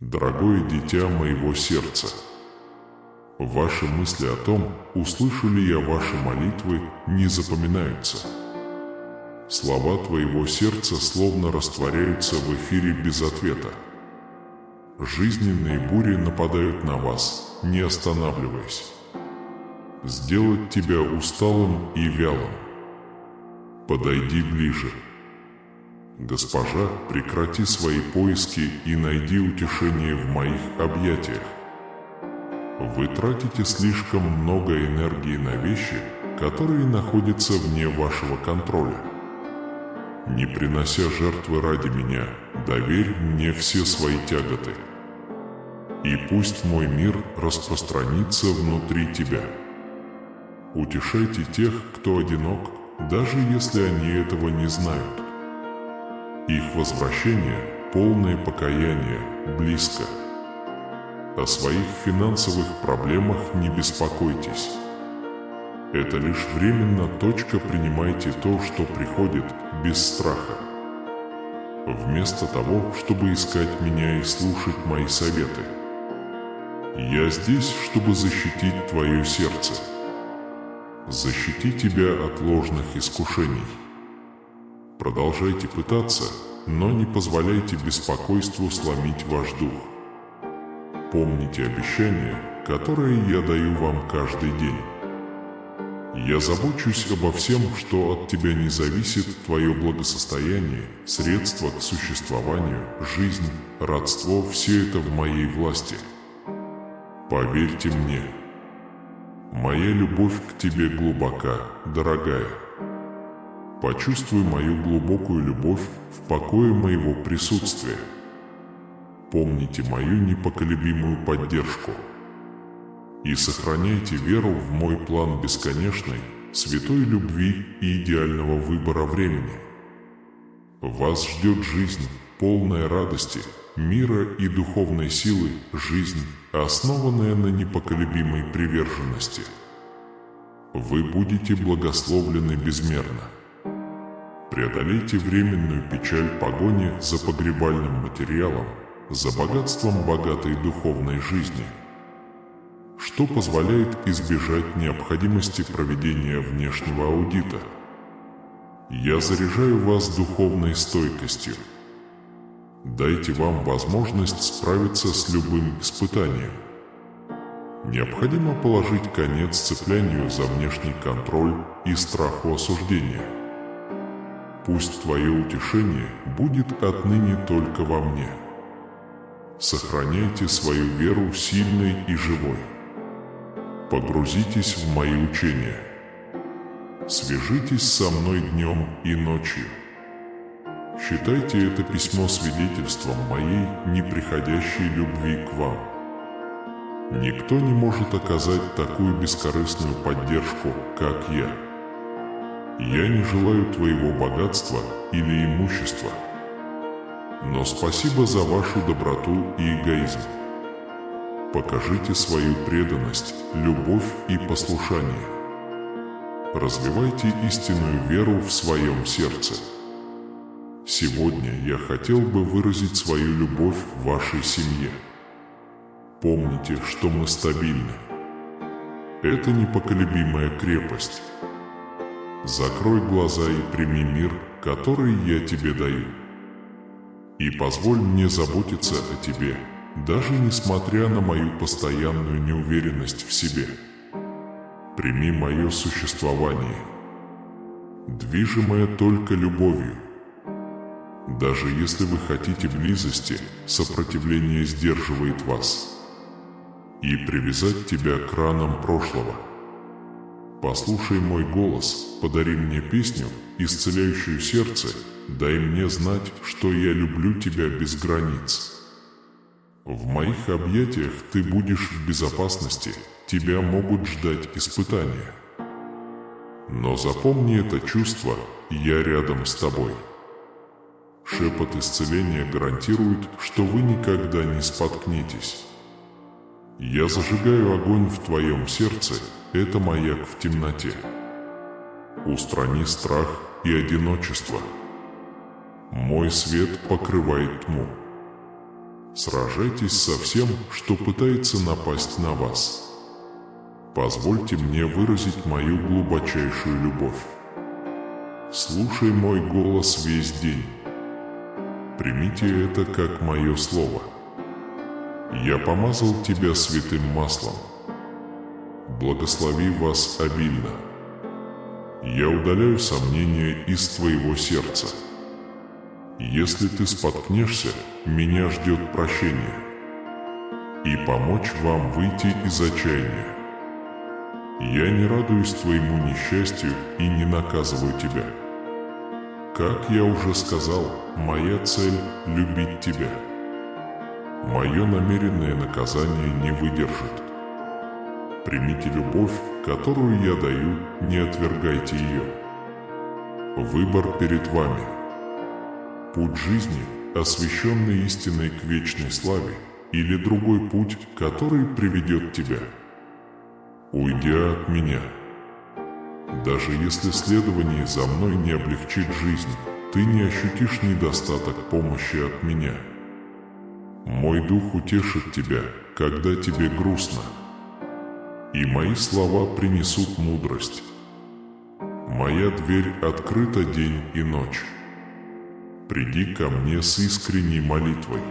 Дорогое дитя моего сердца, ваши мысли о том, услышу ли я ваши молитвы, не запоминаются. Слова твоего сердца словно растворяются в эфире без ответа. Жизненные бури нападают на вас, не останавливаясь. Сделать тебя усталым и вялым. Подойди ближе. Госпожа, прекрати свои поиски и найди утешение в моих объятиях. Вы тратите слишком много энергии на вещи, которые находятся вне вашего контроля. Не принося жертвы ради меня, доверь мне все свои тяготы. И пусть мой мир распространится внутри тебя. Утешайте тех, кто одинок, даже если они этого не знают. Их возвращение, полное покаяние, близко. О своих финансовых проблемах не беспокойтесь. Это лишь временно. Принимайте то, что приходит, без страха. Вместо того, чтобы искать меня и слушать мои советы. Я здесь, чтобы защитить твое сердце. Защити тебя от ложных искушений. Продолжайте пытаться, но не позволяйте беспокойству сломить ваш дух. Помните обещание, которое я даю вам каждый день. Я забочусь обо всем, что от тебя не зависит, твое благосостояние, средства к существованию, жизнь, родство – все это в моей власти. Поверьте мне, моя любовь к тебе глубока, дорогая. Почувствуй мою глубокую любовь в покое моего присутствия. Помните мою непоколебимую поддержку. И сохраняйте веру в мой план бесконечной, святой любви и идеального выбора времени. Вас ждет жизнь, полная радости, мира и духовной силы, жизнь, основанная на непоколебимой приверженности. Вы будете благословлены безмерно. Преодолейте временную печаль погони за погребальным материалом, за богатством богатой духовной жизни, что позволяет избежать необходимости проведения внешнего аудита. Я заряжаю вас духовной стойкостью. Дайте вам возможность справиться с любым испытанием. Необходимо положить конец цеплянию за внешний контроль и страху осуждения. Пусть твое утешение будет отныне только во мне. Сохраняйте свою веру сильной и живой. Погрузитесь в мои учения. Свяжитесь со мной днем и ночью. Считайте это письмо свидетельством моей неприходящей любви к вам. Никто не может оказать такую бескорыстную поддержку, как я. Я не желаю твоего богатства или имущества. Но спасибо за вашу доброту и эгоизм. Покажите свою преданность, любовь и послушание. Развивайте истинную веру в своем сердце. Сегодня я хотел бы выразить свою любовь вашей семье. Помните, что мы стабильны. Это непоколебимая крепость. Закрой глаза и прими мир, который я тебе даю. И позволь мне заботиться о тебе, даже несмотря на мою постоянную неуверенность в себе. Прими мое существование, движимое только любовью. Даже если вы хотите близости, сопротивление сдерживает вас. И привязать тебя к ранам прошлого. Послушай мой голос, подари мне песню, исцеляющую сердце, дай мне знать, что я люблю тебя без границ. В моих объятиях ты будешь в безопасности, тебя могут ждать испытания. Но запомни это чувство, я рядом с тобой. Шепот исцеления гарантирует, что вы никогда не споткнетесь. Я зажигаю огонь в твоем сердце, это маяк в темноте. Устрани страх и одиночество. Мой свет покрывает тьму. Сражайтесь со всем, что пытается напасть на вас. Позвольте мне выразить мою глубочайшую любовь. Слушай мой голос весь день. Примите это как мое слово. Я помазал тебя святым маслом. Благослови вас обильно. Я удаляю сомнения из твоего сердца. Если ты споткнешься, меня ждет прощение. И помочь вам выйти из отчаяния. Я не радуюсь твоему несчастью и не наказываю тебя. Как я уже сказал, моя цель – любить тебя. Мое намеренное наказание не выдержит. Примите любовь, которую я даю, не отвергайте ее. Выбор перед вами. Путь жизни, освященный истиной к вечной славе, или другой путь, который приведет тебя. Уйдя от меня. Даже если следование за мной не облегчит жизнь, ты не ощутишь недостаток помощи от меня. Мой дух утешит тебя, когда тебе грустно, и мои слова принесут мудрость. Моя дверь открыта день и ночь. Приди ко мне с искренней молитвой.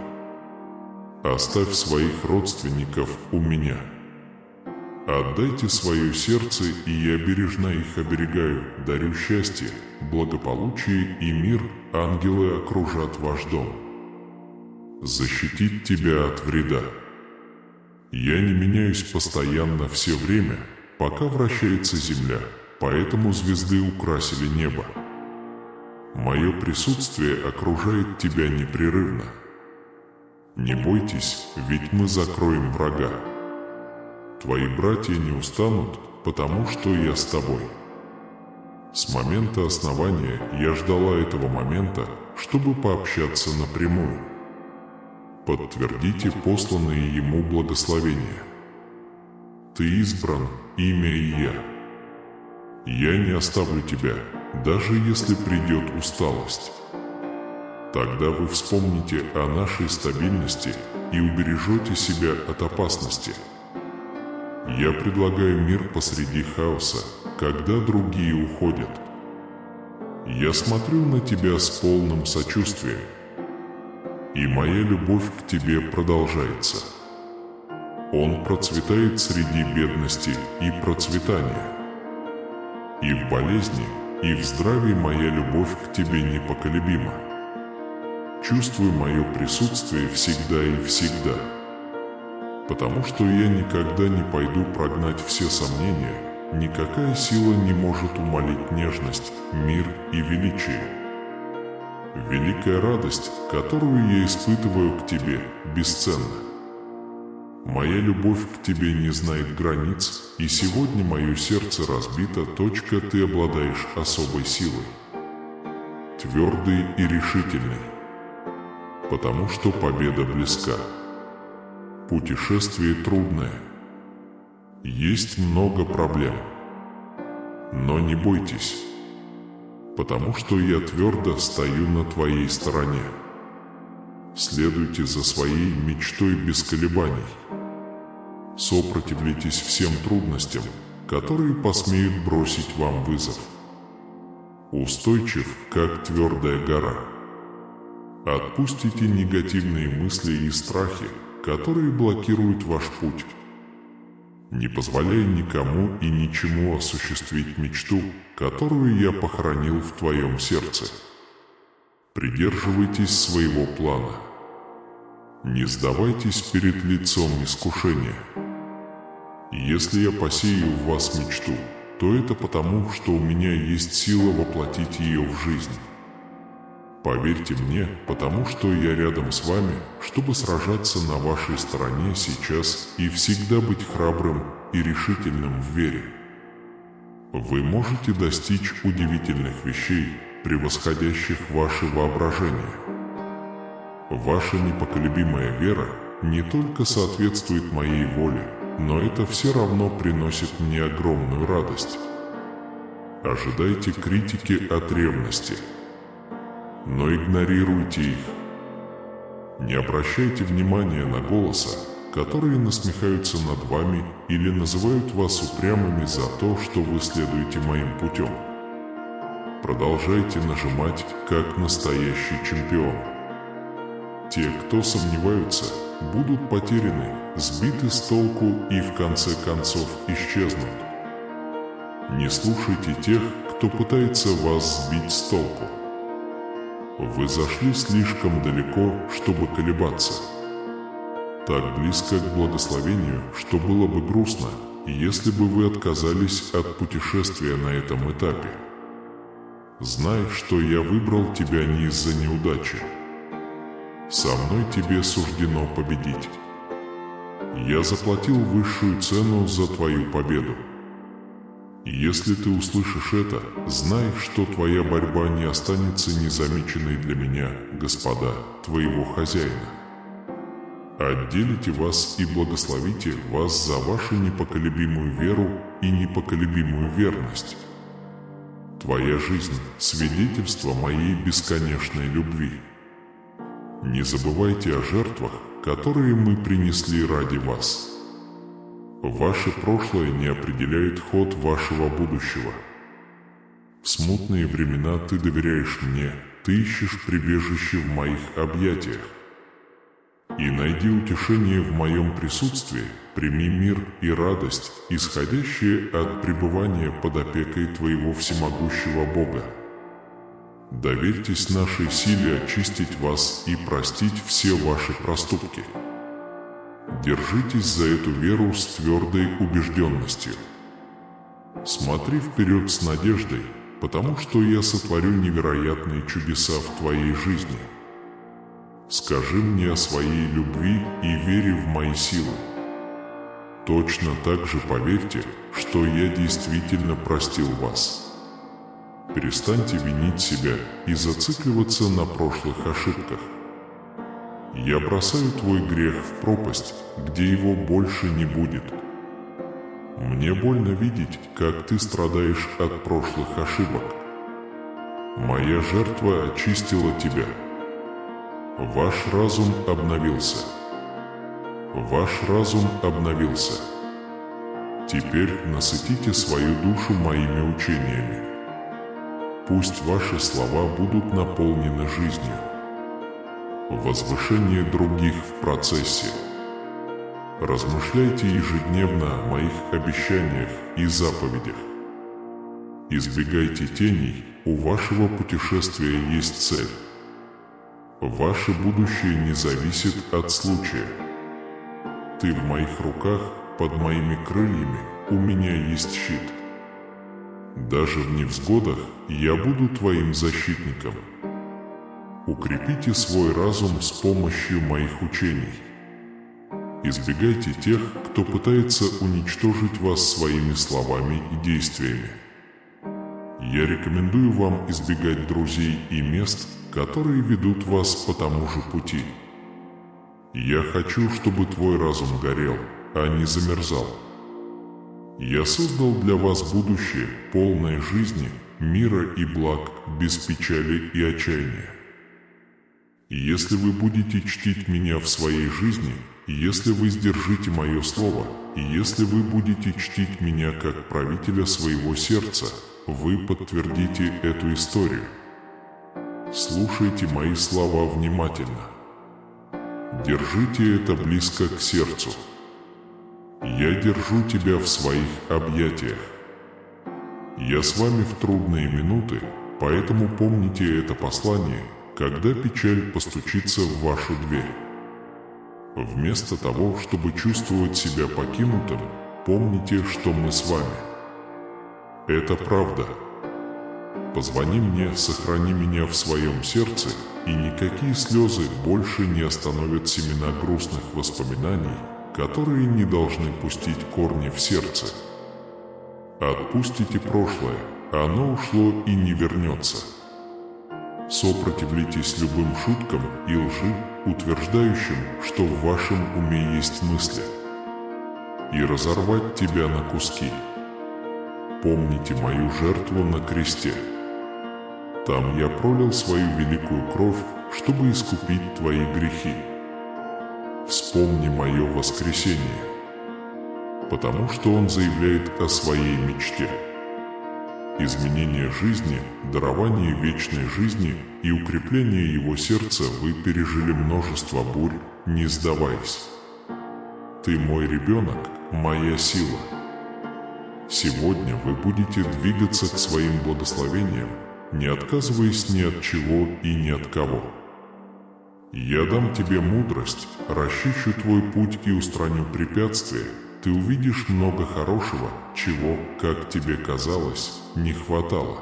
Оставь своих родственников у меня. Отдайте свое сердце, и я бережно их оберегаю, дарю счастье, благополучие и мир, ангелы окружат ваш дом. Защитить тебя от вреда. Я не меняюсь постоянно все время, пока вращается земля, поэтому звезды украсили небо. Мое присутствие окружает тебя непрерывно. Не бойтесь, ведь мы закроем врага. Твои братья не устанут, потому что я с тобой. С момента основания я ждала этого момента, чтобы пообщаться напрямую. Подтвердите посланные ему благословения. Ты избран, имя и я. Я не оставлю тебя, даже если придет усталость. Тогда вы вспомните о нашей стабильности и убережете себя от опасности. Я предлагаю мир посреди хаоса, когда другие уходят. Я смотрю на тебя с полным сочувствием, и моя любовь к тебе продолжается. Он процветает среди бедности и процветания. И в болезни, и в здравии моя любовь к тебе непоколебима. Чувствуй мое присутствие всегда и всегда. Потому что я никогда не пойду прогнать все сомнения, никакая сила не может умалить нежность, мир и величие. Великая радость, которую я испытываю к тебе, бесценна. Моя любовь к тебе не знает границ, и сегодня мое сердце разбито, ты обладаешь особой силой. Твердый и решительный. Потому что победа близка. Путешествие трудное. Есть много проблем. Но не бойтесь, потому что я твердо стою на твоей стороне. Следуйте за своей мечтой без колебаний. Сопротивляйтесь всем трудностям, которые посмеют бросить вам вызов. Устойчив, как твердая гора. Отпустите негативные мысли и страхи, которые блокируют ваш путь. Не позволяй никому и ничему осуществить мечту, которую я похоронил в твоем сердце. Придерживайтесь своего плана. Не сдавайтесь перед лицом искушения. Если я посею в вас мечту, то это потому, что у меня есть сила воплотить ее в жизнь. Поверьте мне, потому что я рядом с вами, чтобы сражаться на вашей стороне сейчас и всегда быть храбрым и решительным в вере. Вы можете достичь удивительных вещей, превосходящих ваше воображение. Ваша непоколебимая вера не только соответствует моей воле, но это все равно приносит мне огромную радость. Ожидайте критики от ревности, но игнорируйте их. Не обращайте внимания на голоса, которые насмехаются над вами или называют вас упрямыми за то, что вы следуете моим путем. Продолжайте нажимать, как настоящий чемпион. Те, кто сомневаются, будут потеряны, сбиты с толку и в конце концов исчезнут. Не слушайте тех, кто пытается вас сбить с толку. Вы зашли слишком далеко, чтобы колебаться. Так близко к благословению, что было бы грустно, если бы вы отказались от путешествия на этом этапе. Знай, что я выбрал тебя не из-за неудачи. Со мной тебе суждено победить. Я заплатил высшую цену за твою победу. Если ты услышишь это, знай, что твоя борьба не останется незамеченной для меня, Господа, твоего хозяина. Отделите вас и благословите вас за вашу непоколебимую веру и непоколебимую верность. Твоя жизнь – свидетельство моей бесконечной любви. Не забывайте о жертвах, которые мы принесли ради вас. Ваше прошлое не определяет ход вашего будущего. В смутные времена ты доверяешь мне, ты ищешь прибежище в моих объятиях. И найди утешение в моем присутствии, прими мир и радость, исходящие от пребывания под опекой твоего всемогущего Бога. Доверьтесь нашей силе очистить вас и простить все ваши проступки. Держитесь за эту веру с твердой убежденностью. Смотри вперед с надеждой, потому что я сотворю невероятные чудеса в твоей жизни. Скажи мне о своей любви и вере в мои силы. Точно так же поверьте, что я действительно простил вас. Перестаньте винить себя и зацикливаться на прошлых ошибках. Я бросаю твой грех в пропасть, где его больше не будет. Мне больно видеть, как ты страдаешь от прошлых ошибок. Моя жертва очистила тебя. Ваш разум обновился. Ваш разум обновился. Теперь насытите свою душу моими учениями. Пусть ваши слова будут наполнены жизнью. Возвышение других в процессе. Размышляйте ежедневно о моих обещаниях и заповедях. Избегайте теней, у вашего путешествия есть цель. Ваше будущее не зависит от случая. Ты в моих руках, под моими крыльями, у меня есть щит. Даже в невзгодах я буду твоим защитником. Укрепите свой разум с помощью моих учений. Избегайте тех, кто пытается уничтожить вас своими словами и действиями. Я рекомендую вам избегать друзей и мест, которые ведут вас по тому же пути. Я хочу, чтобы твой разум горел, а не замерзал. Я создал для вас будущее, полное жизни, мира и благ, без печали и отчаяния. Если вы будете чтить меня в своей жизни, если вы сдержите мое слово, и если вы будете чтить меня как правителя своего сердца, вы подтвердите эту историю. Слушайте мои слова внимательно. Держите это близко к сердцу. Я держу тебя в своих объятиях. Я с вами в трудные минуты, поэтому помните это послание, когда печаль постучится в вашу дверь. Вместо того, чтобы чувствовать себя покинутым, помните, что мы с вами. Это правда. Позвони мне, сохрани меня в своем сердце, и никакие слезы больше не остановят семена грустных воспоминаний, которые не должны пустить корни в сердце. Отпустите прошлое, оно ушло и не вернется. Сопротивляйтесь любым шуткам и лжи, утверждающим, что в вашем уме есть мысли, и разорвать тебя на куски. Помните мою жертву на кресте. Там я пролил свою великую кровь, чтобы искупить твои грехи. Вспомни мое воскресение, потому что Он заявляет о своей мечте. Изменение жизни, дарование вечной жизни и укрепление его сердца вы пережили множество бурь, не сдаваясь. Ты мой ребенок, моя сила. Сегодня вы будете двигаться к своим благословениям, не отказываясь ни от чего и ни от кого. Я дам тебе мудрость, расчищу твой путь и устраню препятствия. Ты увидишь много хорошего, чего, как тебе казалось, не хватало.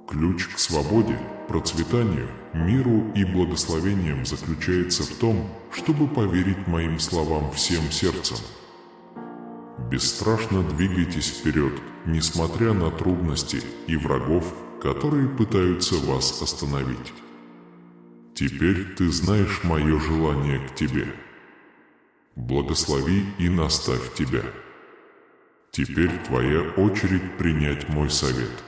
Ключ к свободе, процветанию, миру и благословениям заключается в том, чтобы поверить моим словам всем сердцем. Бесстрашно двигайтесь вперед, несмотря на трудности и врагов, которые пытаются вас остановить. Теперь ты знаешь мое желание к тебе. Благослови и наставь тебя. Теперь твоя очередь принять мой совет.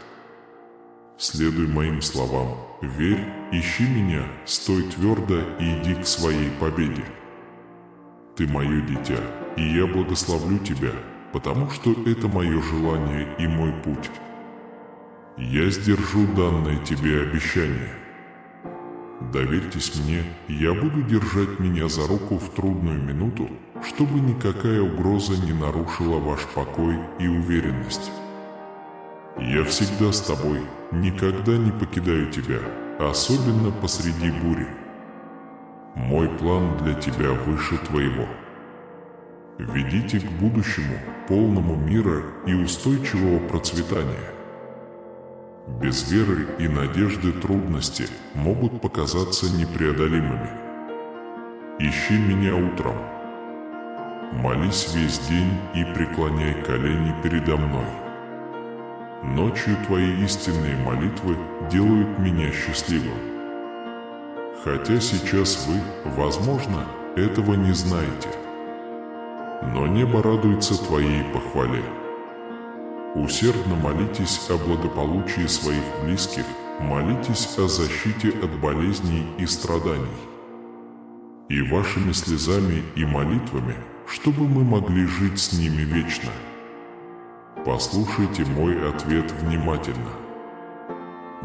Следуй моим словам, верь, ищи меня, стой твердо и иди к своей победе. Ты мое дитя, и я благословлю тебя, потому что это мое желание и мой путь. Я сдержу данное тебе обещание. Доверьтесь мне, я буду держать меня за руку в трудную минуту, чтобы никакая угроза не нарушила ваш покой и уверенность. Я всегда с тобой, никогда не покидаю тебя, особенно посреди бури. Мой план для тебя выше твоего. Ведите к будущему, полному мира и устойчивого процветания. Без веры и надежды трудности могут показаться непреодолимыми. Ищи меня утром. Молись весь день и преклоняй колени передо мной. Ночью твои истинные молитвы делают меня счастливым. Хотя сейчас вы, возможно, этого не знаете. Но небо радуется твоей похвале. Усердно молитесь о благополучии своих близких, молитесь о защите от болезней и страданий. И вашими слезами и молитвами, чтобы мы могли жить с ними вечно. Послушайте мой ответ внимательно.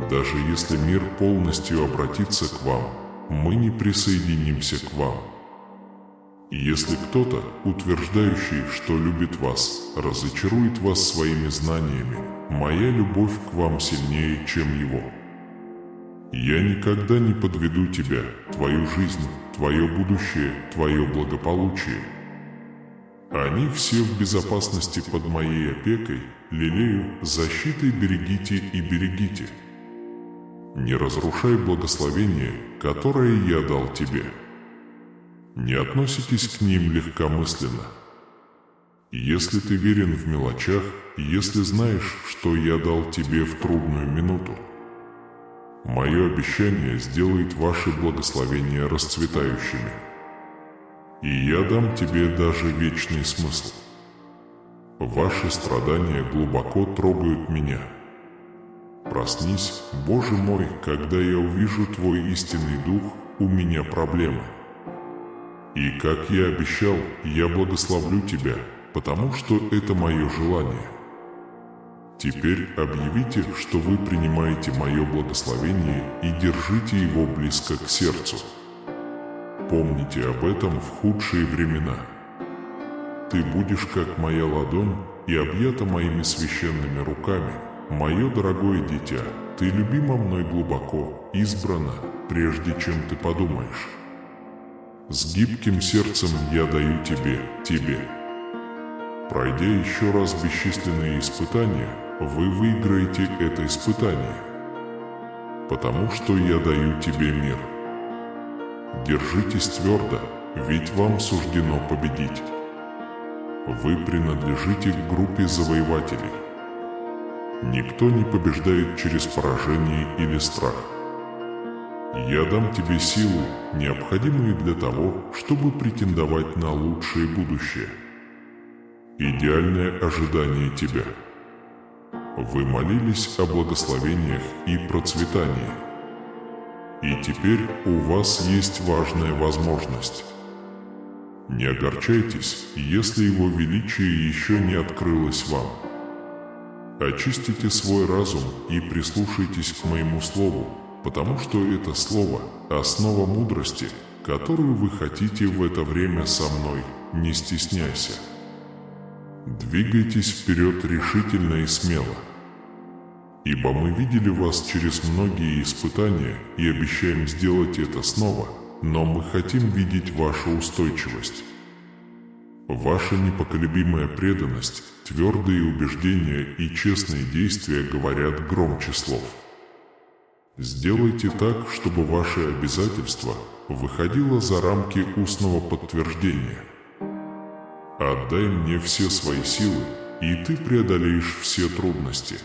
Даже если мир полностью обратится к вам, мы не присоединимся к вам. Если кто-то, утверждающий, что любит вас, разочарует вас своими знаниями, моя любовь к вам сильнее, чем его. Я никогда не подведу тебя, твою жизнь, твое будущее, твое благополучие. Они все в безопасности под моей опекой, лелею, защитой берегите и берегите. Не разрушай благословение, которое я дал тебе. Не относитесь к ним легкомысленно. Если ты верен в мелочах, если знаешь, что я дал тебе в трудную минуту, мое обещание сделает ваши благословения расцветающими. И я дам тебе даже вечный смысл. Ваши страдания глубоко трогают меня. Проснись, Боже мой, когда я увижу Твой истинный дух, у меня проблемы. И, как я обещал, я благословлю тебя, потому что это мое желание. Теперь объявите, что вы принимаете мое благословение и держите его близко к сердцу. Помните об этом в худшие времена. Ты будешь как моя ладонь и объята моими священными руками, мое дорогое дитя, ты любима мной глубоко, избрана, прежде чем ты подумаешь. С гибким сердцем я даю тебе. Пройдя еще раз бесчисленные испытания, вы выиграете это испытание, потому что я даю тебе мир. Держитесь твердо, ведь вам суждено победить. Вы принадлежите к группе завоевателей. Никто не побеждает через поражение или страх. Я дам тебе силы, необходимые для того, чтобы претендовать на лучшее будущее. Идеальное ожидание тебя. Вы молились о благословениях и процветании. И теперь у вас есть важная возможность. Не огорчайтесь, если Его величие еще не открылось вам. Очистите свой разум и прислушайтесь к моему слову, потому что это слово – основа мудрости, которую вы хотите в это время со мной, не стесняйся. Двигайтесь вперед решительно и смело. Ибо мы видели вас через многие испытания и обещаем сделать это снова, но мы хотим видеть вашу устойчивость. Ваша непоколебимая преданность, твердые убеждения и честные действия говорят громче слов. Сделайте так, чтобы ваше обязательство выходило за рамки устного подтверждения. Отдай мне все свои силы, и ты преодолеешь все трудности.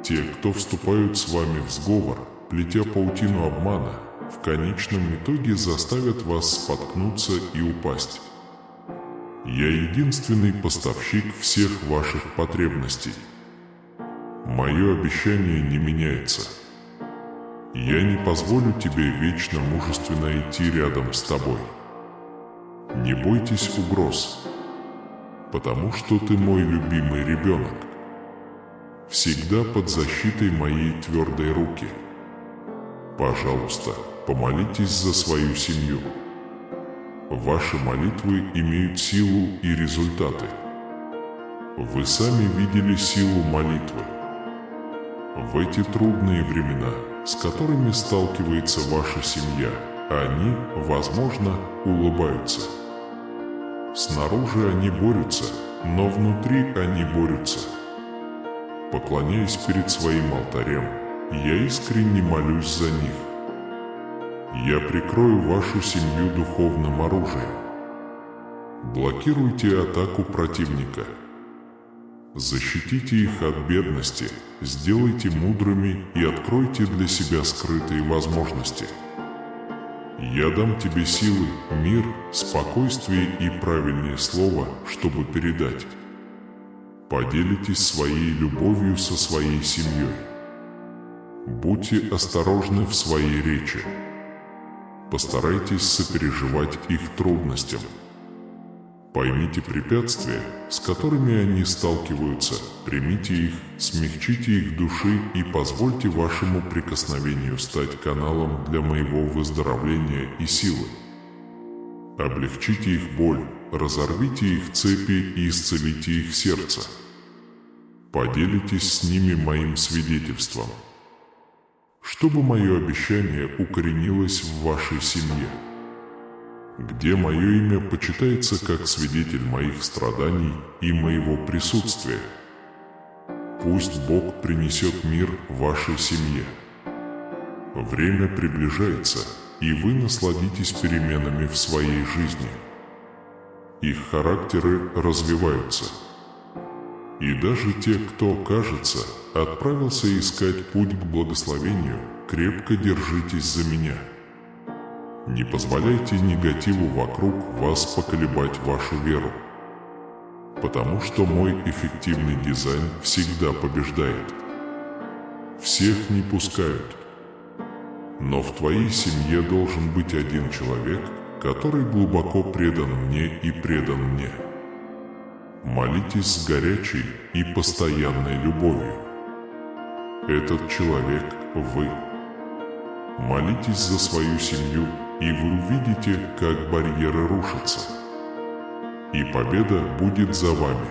Те, кто вступают с вами в сговор, плетя паутину обмана, в конечном итоге заставят вас споткнуться и упасть. Я единственный поставщик всех ваших потребностей. Мое обещание не меняется. Я не позволю тебе вечно мужественно идти рядом с тобой. Не бойтесь угроз, потому что ты мой любимый ребенок. Всегда под защитой моей твердой руки. Пожалуйста, помолитесь за свою семью. Ваши молитвы имеют силу и результаты. Вы сами видели силу молитвы. В эти трудные времена, с которыми сталкивается ваша семья, они, возможно, улыбаются. Снаружи они борются, но внутри они борются. Поклоняясь перед своим алтарем, я искренне молюсь за них. Я прикрою вашу семью духовным оружием. Блокируйте атаку противника. Защитите их от бедности, сделайте мудрыми и откройте для себя скрытые возможности. Я дам тебе силы, мир, спокойствие и правильное слово, чтобы передать. Поделитесь своей любовью со своей семьей. Будьте осторожны в своей речи. Постарайтесь сопереживать их трудностям. Поймите препятствия, с которыми они сталкиваются, примите их, смягчите их души и позвольте вашему прикосновению стать каналом для моего выздоровления и силы. Облегчите их боль, разорвите их цепи и исцелите их сердце. Поделитесь с ними моим свидетельством, чтобы мое обещание укоренилось в вашей семье, где мое имя почитается как свидетель моих страданий и моего присутствия. Пусть Бог принесет мир вашей семье. Время приближается, и вы насладитесь переменами в своей жизни. Их характеры развиваются. И даже те, кто, кажется, отправился искать путь к благословению, крепко держитесь за меня. Не позволяйте негативу вокруг вас поколебать вашу веру, потому что мой эффективный дизайн всегда побеждает. Всех не пускают, но в твоей семье должен быть один человек, который глубоко предан мне и предан мне. Молитесь с горячей и постоянной любовью. Этот человек – вы. Молитесь за свою семью, и вы увидите, как барьеры рушатся. И победа будет за вами.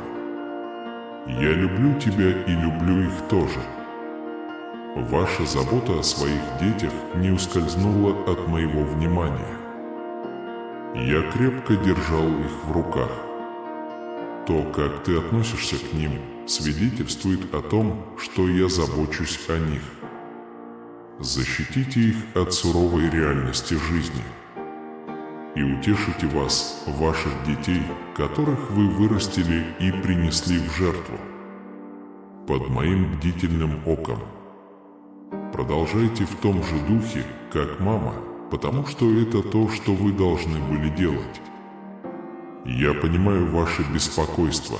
Я люблю тебя и люблю их тоже. Ваша забота о своих детях не ускользнула от моего внимания. Я крепко держал их в руках. То, как ты относишься к ним, свидетельствует о том, что я забочусь о них. Защитите их от суровой реальности жизни. И утешите вас, ваших детей, которых вы вырастили и принесли в жертву, под моим бдительным оком. Продолжайте в том же духе, как мама, потому что это то, что вы должны были делать. Я понимаю ваше беспокойство,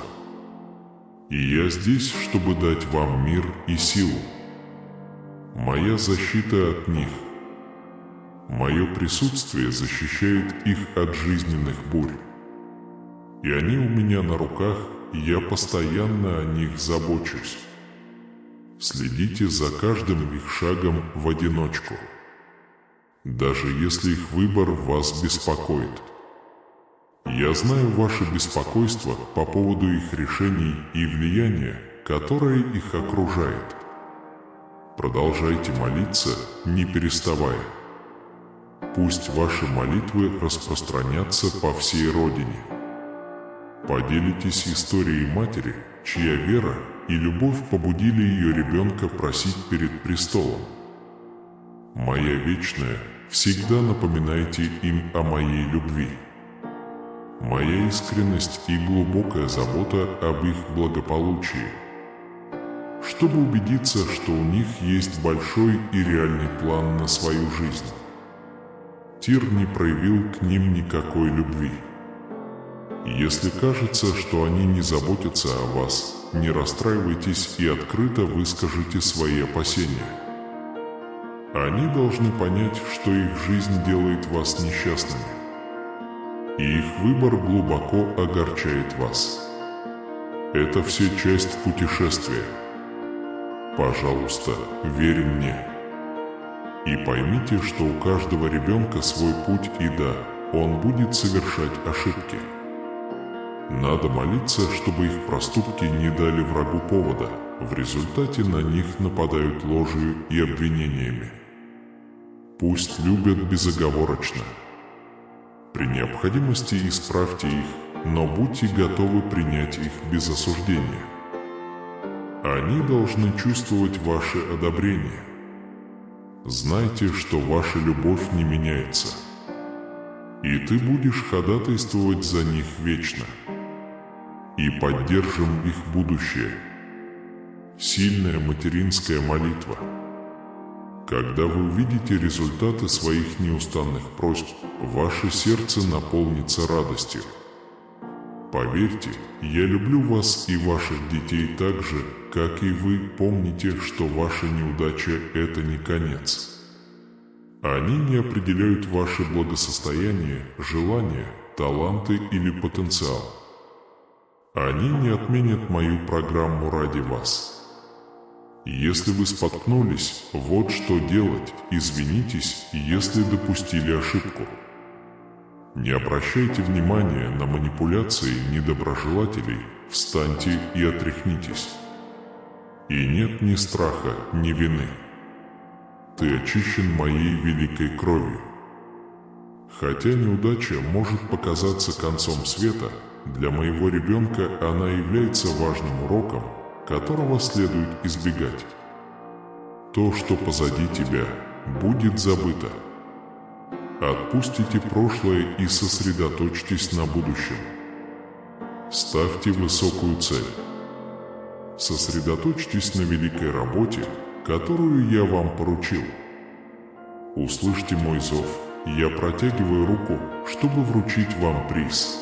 и я здесь, чтобы дать вам мир и силу. Моя защита от них, Мое присутствие защищает их от жизненных бурь. И они у меня на руках, и я постоянно о них забочусь. Следите за каждым их шагом в одиночку, даже если их выбор вас беспокоит. Я знаю ваше беспокойство по поводу их решений и влияния, которое их окружает. Продолжайте молиться, не переставая. Пусть ваши молитвы распространятся по всей родине. Поделитесь историей матери, чья вера и любовь побудили ее ребенка просить перед престолом. Моя вечная, всегда напоминайте им о моей любви. Моя искренность и глубокая забота об их благополучии. Чтобы убедиться, что у них есть большой и реальный план на свою жизнь. Тир не проявил к ним никакой любви. Если кажется, что они не заботятся о вас, не расстраивайтесь и открыто выскажите свои опасения. Они должны понять, что их жизнь делает вас несчастными. И их выбор глубоко огорчает вас. Это все часть путешествия. Пожалуйста, верь мне. И поймите, что у каждого ребенка свой путь, и да, он будет совершать ошибки. Надо молиться, чтобы их проступки не дали врагу повода. В результате на них нападают ложью и обвинениями. Пусть любят безоговорочно. При необходимости исправьте их, но будьте готовы принять их без осуждения. Они должны чувствовать ваше одобрение. Знайте, что ваша любовь не меняется. И ты будешь ходатайствовать за них вечно. И поддержим их будущее. Сильная материнская молитва. Когда вы увидите результаты своих неустанных просьб, ваше сердце наполнится радостью. Поверьте, я люблю вас и ваших детей так же, как и вы помните, что ваша неудача – это не конец. Они не определяют ваше благосостояние, желания, таланты или потенциал. Они не отменят мою программу ради вас. Если вы споткнулись, вот что делать, извинитесь, если допустили ошибку. Не обращайте внимания на манипуляции недоброжелателей, встаньте и отряхнитесь. И нет ни страха, ни вины. Ты очищен моей великой кровью. Хотя неудача может показаться концом света, для моего ребенка она является важным уроком, которого следует избегать. То, что позади тебя, будет забыто. Отпустите прошлое и сосредоточьтесь на будущем. Ставьте высокую цель. Сосредоточьтесь на великой работе, которую я вам поручил. Услышьте мой зов, я протягиваю руку, чтобы вручить вам приз.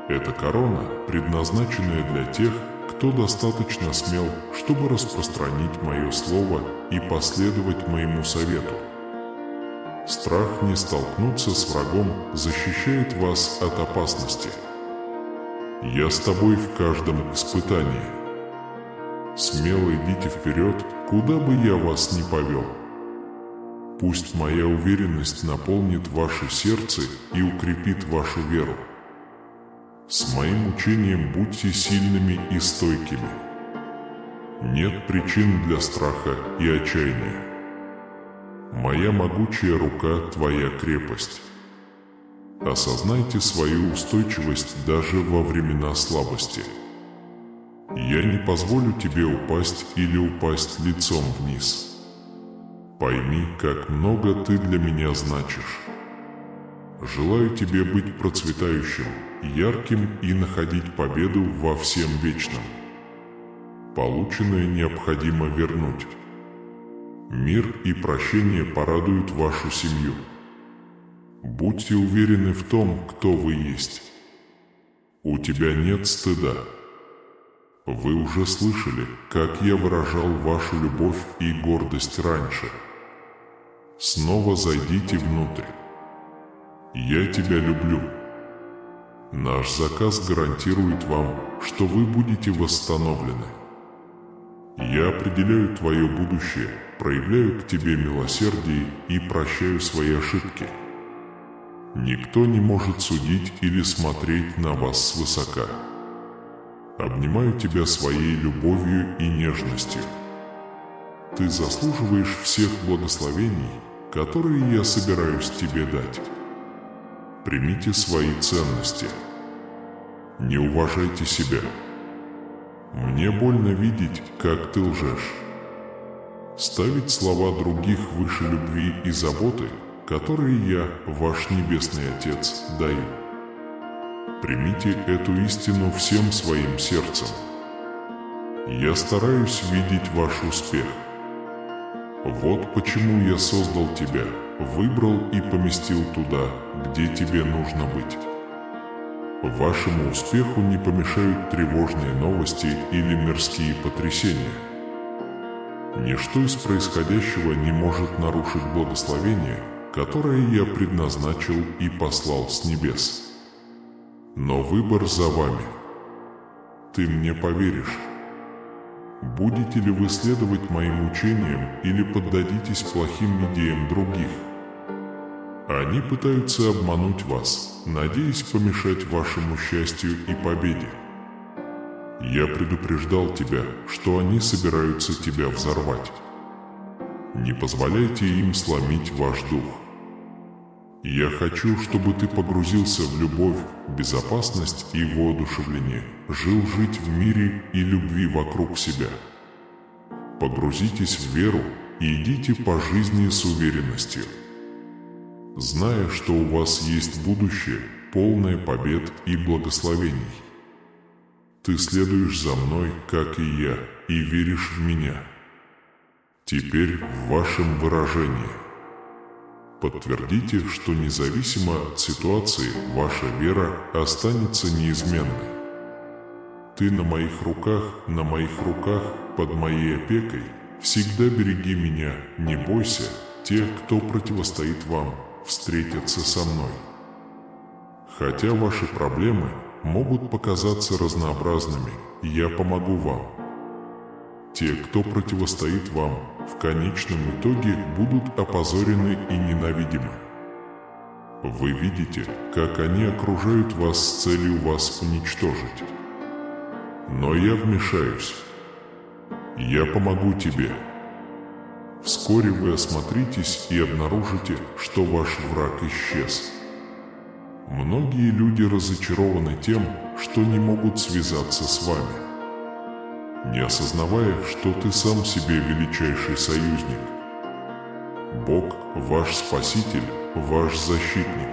Это корона, предназначенная для тех, кто достаточно смел, чтобы распространить мое слово и последовать моему совету. Страх не столкнуться с врагом защищает вас от опасности. Я с тобой в каждом испытании. Смело идите вперед, куда бы я вас ни повел. Пусть моя уверенность наполнит ваше сердце и укрепит вашу веру. С моим учением будьте сильными и стойкими. Нет причин для страха и отчаяния. Моя могучая рука – твоя крепость. Осознайте свою устойчивость даже во времена слабости. Я не позволю тебе упасть или упасть лицом вниз. Пойми, как много ты для меня значишь. Желаю тебе быть процветающим, ярким и находить победу во всем вечном. Полученное необходимо вернуть. Мир и прощение порадуют вашу семью. Будьте уверены в том, кто вы есть. У тебя нет стыда. Вы уже слышали, как я выражал вашу любовь и гордость раньше. снова зайдите внутрь. Я тебя люблю. Наш заказ гарантирует вам, что вы будете восстановлены. Я определяю твое будущее, проявляю к тебе милосердие и прощаю свои ошибки. Никто не может судить или смотреть на вас свысока. Обнимаю тебя своей любовью и нежностью. Ты заслуживаешь всех благословений, которые я собираюсь тебе дать. Примите свои ценности. Не уважайте себя. Мне больно видеть, как ты лжешь. Ставить слова других выше любви и заботы, которые я, ваш Небесный Отец, даю. Примите эту истину всем своим сердцем. Я стараюсь видеть ваш успех. Вот почему я создал тебя, выбрал и поместил туда, где тебе нужно быть. Вашему успеху не помешают тревожные новости или мирские потрясения. Ничто из происходящего не может нарушить благословение, которое я предназначил и послал с небес. Но выбор за вами. Ты мне поверишь? Будете ли вы следовать моим учениям или поддадитесь плохим идеям других? Они пытаются обмануть вас, надеясь помешать вашему счастью и победе. Я предупреждал тебя, что они собираются тебя взорвать. Не позволяйте им сломить ваш дух. Я хочу, чтобы ты погрузился в любовь, безопасность и воодушевление, жить в мире и любви вокруг себя. Погрузитесь в веру и идите по жизни с уверенностью, зная, что у вас есть будущее, полное побед и благословений. Ты следуешь за мной, как и я, и веришь в меня. Теперь в вашем выражении. Подтвердите, что независимо от ситуации, ваша вера останется неизменной. Ты на моих руках, под моей опекой. Всегда береги меня, не бойся, те, кто противостоит вам, встретятся со мной. Хотя ваши проблемы могут показаться разнообразными, я помогу вам. Те, кто противостоит вам, в конечном итоге будут опозорены и ненавидимы. Вы видите, как они окружают вас с целью вас уничтожить. Но я вмешаюсь. Я помогу тебе. Вскоре вы осмотритесь и обнаружите, что ваш враг исчез. Многие люди разочарованы тем, что не могут связаться с вами, не осознавая, что ты сам себе величайший союзник. Бог – ваш Спаситель, ваш Защитник.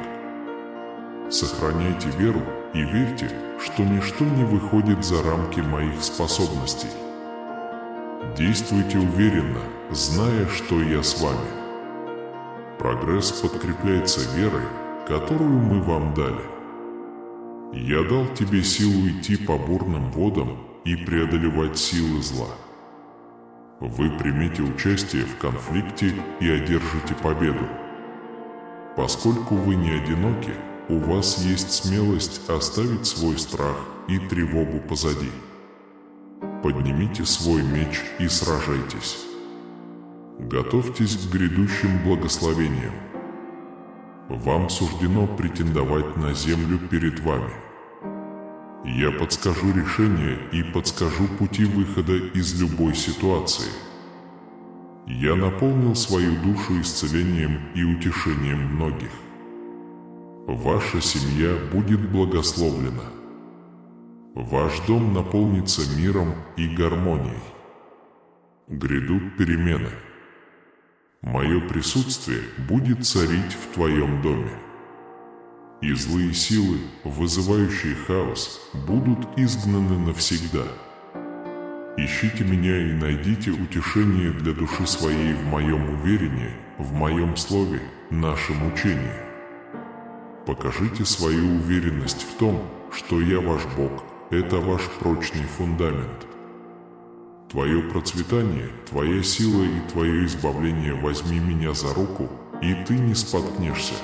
Сохраняйте веру и верьте, что ничто не выходит за рамки моих способностей. Действуйте уверенно, зная, что я с вами. Прогресс подкрепляется верой, которую мы вам дали. Я дал тебе силу идти по бурным водам и преодолевать силы зла. Вы примете участие в конфликте и одержите победу. Поскольку вы не одиноки, у вас есть смелость оставить свой страх и тревогу позади. Поднимите свой меч и сражайтесь. Готовьтесь к грядущим благословениям. Вам суждено претендовать на землю перед вами. Я подскажу решение и подскажу пути выхода из любой ситуации. Я наполнил свою душу исцелением и утешением многих. Ваша семья будет благословлена. Ваш дом наполнится миром и гармонией. Грядут перемены. Мое присутствие будет царить в твоем доме. И злые силы, вызывающие хаос, будут изгнаны навсегда. Ищите меня и найдите утешение для души своей в моем уверении, в моем слове, нашем учении. Покажите свою уверенность в том, что я ваш Бог, это ваш прочный фундамент. Твое процветание, Твоя сила и Твое избавление возьми меня за руку, и Ты не споткнешься.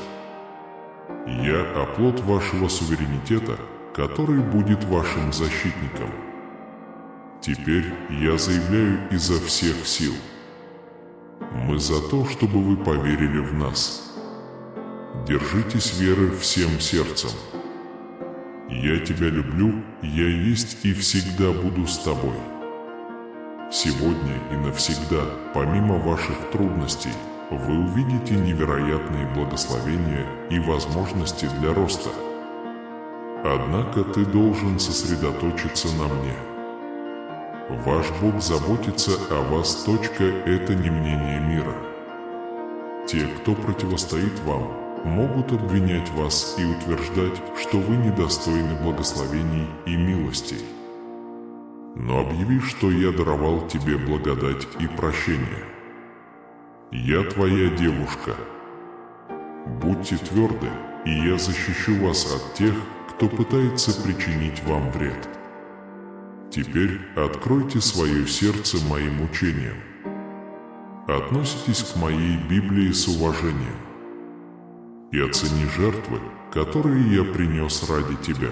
Я оплот вашего суверенитета, который будет вашим защитником. Теперь я заявляю изо всех сил. Мы за то, чтобы вы поверили в нас. Держитесь веры всем сердцем. Я тебя люблю, я есть и всегда буду с тобой. Сегодня и навсегда, помимо ваших трудностей, вы увидите невероятные благословения и возможности для роста. Однако ты должен сосредоточиться на мне. Ваш Бог заботится о вас. Это не мнение мира. Те, кто противостоит вам, могут обвинять вас и утверждать, что вы недостойны благословений и милостей. Но объяви, что я даровал тебе благодать и прощение. Я твоя девушка. Будьте тверды, и я защищу вас от тех, кто пытается причинить вам вред. Теперь откройте свое сердце моим учениям. Относитесь к моей Библии с уважением и оцени жертвы, которые я принес ради тебя.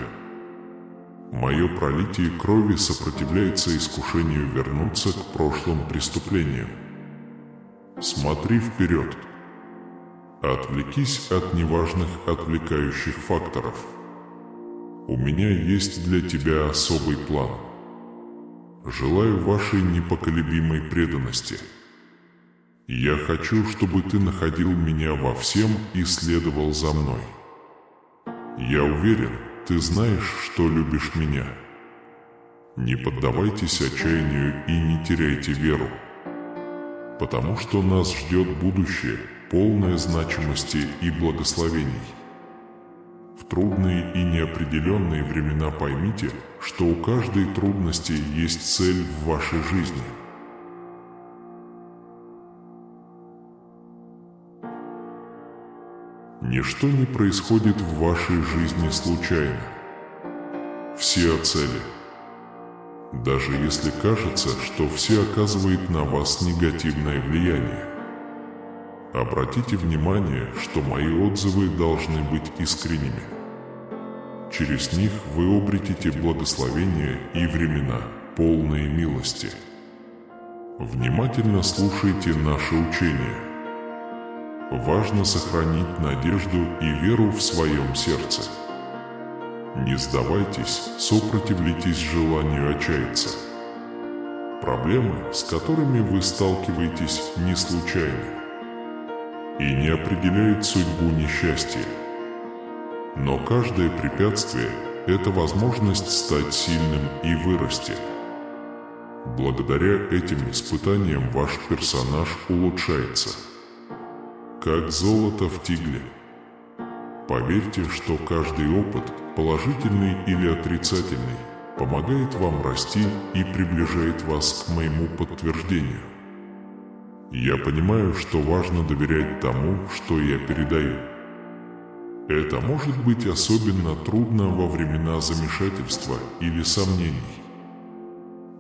Мое пролитие крови сопротивляется искушению вернуться к прошлым преступлениям. Смотри вперед. Отвлекись от неважных отвлекающих факторов. У меня есть для тебя особый план. Желаю вашей непоколебимой преданности. Я хочу, чтобы ты находил меня во всем и следовал за мной. Я уверен, ты знаешь, что любишь меня. Не поддавайтесь отчаянию и не теряйте веру, потому что нас ждет будущее, полное значимости и благословений. В трудные и неопределенные времена поймите, что у каждой трудности есть цель в вашей жизни. Ничто не происходит в вашей жизни случайно. Все о цели. Даже если кажется, что все оказывает на вас негативное влияние. Обратите внимание, что мои отзывы должны быть искренними. Через них вы обретете благословение и времена, полные милости. Внимательно слушайте наше учение. Важно сохранить надежду и веру в своем сердце. Не сдавайтесь, сопротивляйтесь желанию отчаяться. Проблемы, с которыми вы сталкиваетесь, не случайны и не определяют судьбу несчастья. Но каждое препятствие – это возможность стать сильным и вырасти. Благодаря этим испытаниям ваш персонаж улучшается, как золото в тигле. Поверьте, что каждый опыт, положительный или отрицательный, помогает вам расти и приближает вас к моему подтверждению. Я понимаю, что важно доверять тому, что я передаю. Это может быть особенно трудно во времена замешательства или сомнений.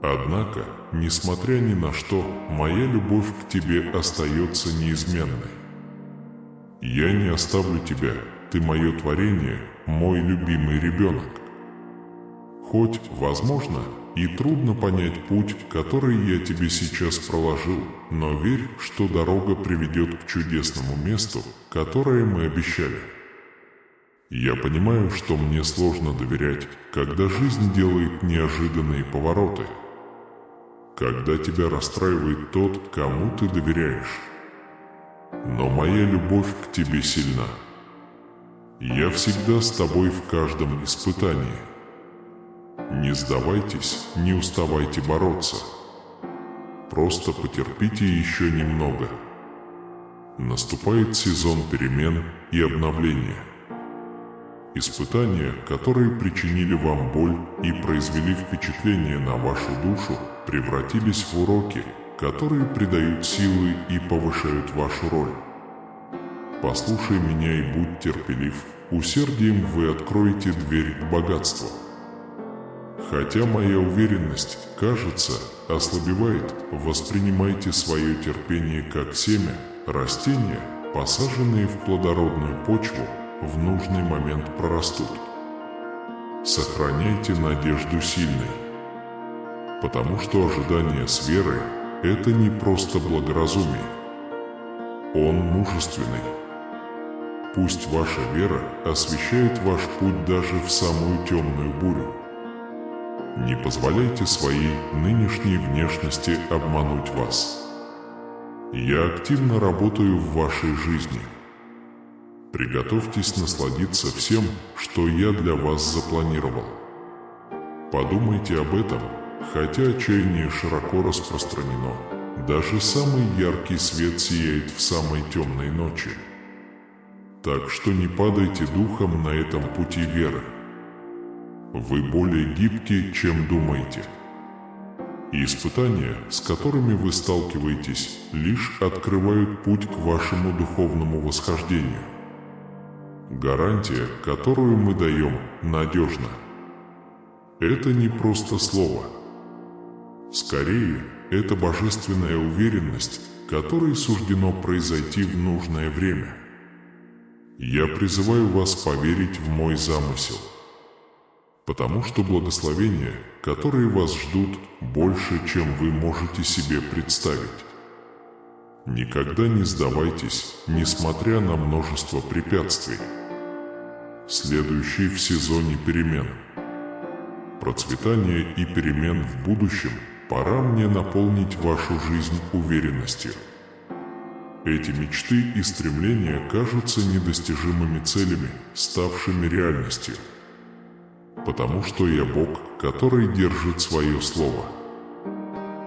Однако, несмотря ни на что, моя любовь к тебе остается неизменной. Я не оставлю тебя, ты мое творение, мой любимый ребенок. Хоть, возможно, и трудно понять путь, который я тебе сейчас проложил, но верь, что дорога приведет к чудесному месту, которое мы обещали. Я понимаю, что мне сложно доверять, когда жизнь делает неожиданные повороты, когда тебя расстраивает тот, кому ты доверяешь. Но моя любовь к тебе сильна. Я всегда с тобой в каждом испытании. Не сдавайтесь, не уставайте бороться. Просто потерпите еще немного. Наступает сезон перемен и обновления. Испытания, которые причинили вам боль и произвели впечатление на вашу душу, превратились в уроки, которые придают силы и повышают вашу роль. Послушай меня и будь терпелив, усердием вы откроете дверь к богатству. Хотя моя уверенность, кажется, ослабевает, воспринимайте свое терпение как семя, растения, посаженные в плодородную почву, в нужный момент прорастут. Сохраняйте надежду сильной, потому что ожидание с верой – это не просто благоразумие. Он мужественный. Пусть ваша вера освещает ваш путь даже в самую темную бурю. Не позволяйте своей нынешней внешности обмануть вас. Я активно работаю в вашей жизни. Приготовьтесь насладиться всем, что я для вас запланировал. Подумайте об этом, хотя отчаяние широко распространено. Даже самый яркий свет сияет в самой темной ночи. Так что не падайте духом на этом пути веры. Вы более гибки, чем думаете. И испытания, с которыми вы сталкиваетесь, лишь открывают путь к вашему духовному восхождению. Гарантия, которую мы даем, надежна. Это не просто слово. Скорее, это божественная уверенность, которой суждено произойти в нужное время. Я призываю вас поверить в мой замысел, потому что благословения, которые вас ждут, больше, чем вы можете себе представить. Никогда не сдавайтесь, несмотря на множество препятствий. Следующий в сезоне перемен. Процветания и перемен в будущем. Пора мне наполнить вашу жизнь уверенностью. Эти мечты и стремления кажутся недостижимыми целями, ставшими реальностью. Потому что я Бог, который держит свое слово.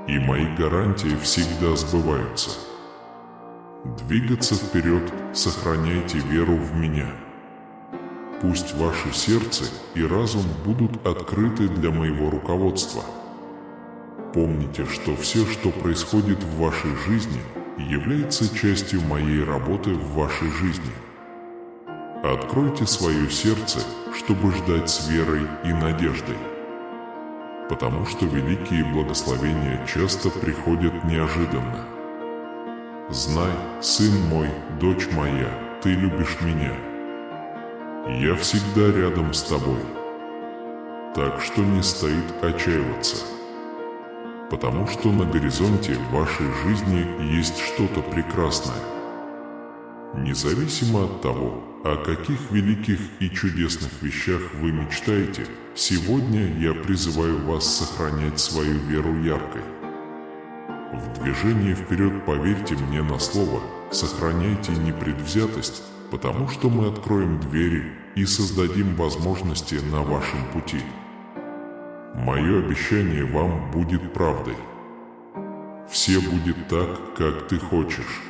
И мои гарантии всегда сбываются. Двигаться вперед, сохраняйте веру в меня. Пусть ваше сердце и разум будут открыты для моего руководства. Помните, что все, что происходит в вашей жизни, является частью моей работы в вашей жизни. Откройте свое сердце, чтобы ждать с верой и надеждой. Потому что великие благословения часто приходят неожиданно. Знай, сын мой, дочь моя, ты любишь меня. Я всегда рядом с тобой. Так что не стоит отчаиваться. Потому что на горизонте вашей жизни есть что-то прекрасное. Независимо от того, о каких великих и чудесных вещах вы мечтаете, сегодня я призываю вас сохранять свою веру яркой. В движении вперед поверьте мне на слово, сохраняйте непредвзятость, потому что мы откроем двери и создадим возможности на вашем пути. Мое обещание вам будет правдой. Все будет так, как ты хочешь.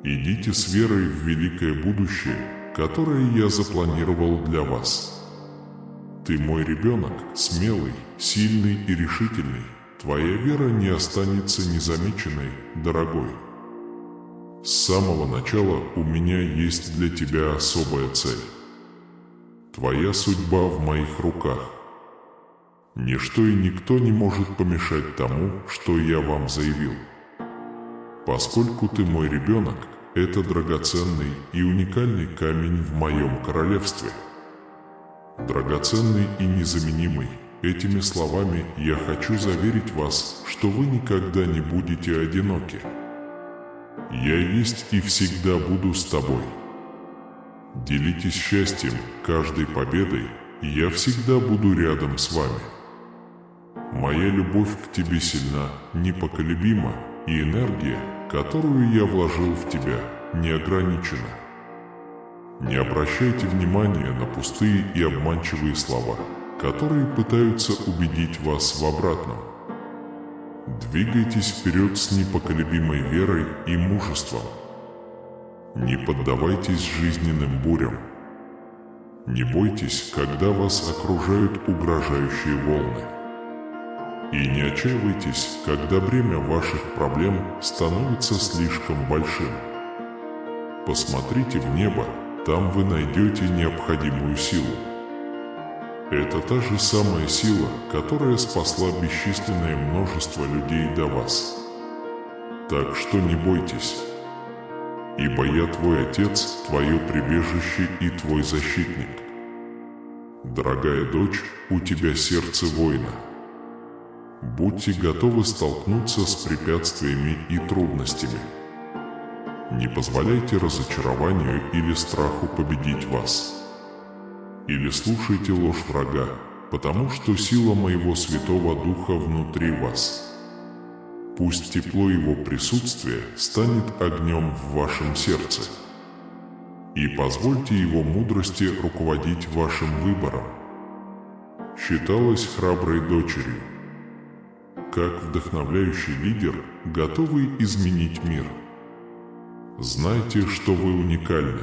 Идите с верой в великое будущее, которое я запланировал для вас. Ты мой ребенок, смелый, сильный и решительный. Твоя вера не останется незамеченной, дорогой. С самого начала у меня есть для тебя особая цель. Твоя судьба в моих руках. Ничто и никто не может помешать тому, что я вам заявил. Поскольку ты мой ребенок, это драгоценный и уникальный камень в моем королевстве. Драгоценный и незаменимый. Этими словами я хочу заверить вас, что вы никогда не будете одиноки. Я есть и всегда буду с тобой. Делитесь счастьем, каждой победой, и я всегда буду рядом с вами. Моя любовь к тебе сильна, непоколебима, и энергия, которую я вложил в тебя, не ограничена. Не обращайте внимания на пустые и обманчивые слова, которые пытаются убедить вас в обратном. Двигайтесь вперед с непоколебимой верой и мужеством. Не поддавайтесь жизненным бурям. Не бойтесь, когда вас окружают угрожающие волны. И не отчаивайтесь, когда бремя ваших проблем становится слишком большим. Посмотрите в небо, там вы найдете необходимую силу. Это та же самая сила, которая спасла бесчисленное множество людей до вас. Так что не бойтесь, ибо я твой Отец, твое прибежище и твой защитник. Дорогая дочь, у тебя сердце воина. Будьте готовы столкнуться с препятствиями и трудностями. Не позволяйте разочарованию или страху победить вас. Или слушайте ложь врага, потому что сила моего Святого Духа внутри вас. Пусть тепло его присутствия станет огнем в вашем сердце. И позвольте его мудрости руководить вашим выбором. Считалась храброй дочерью, как вдохновляющий лидер, готовый изменить мир. Знайте, что вы уникальны.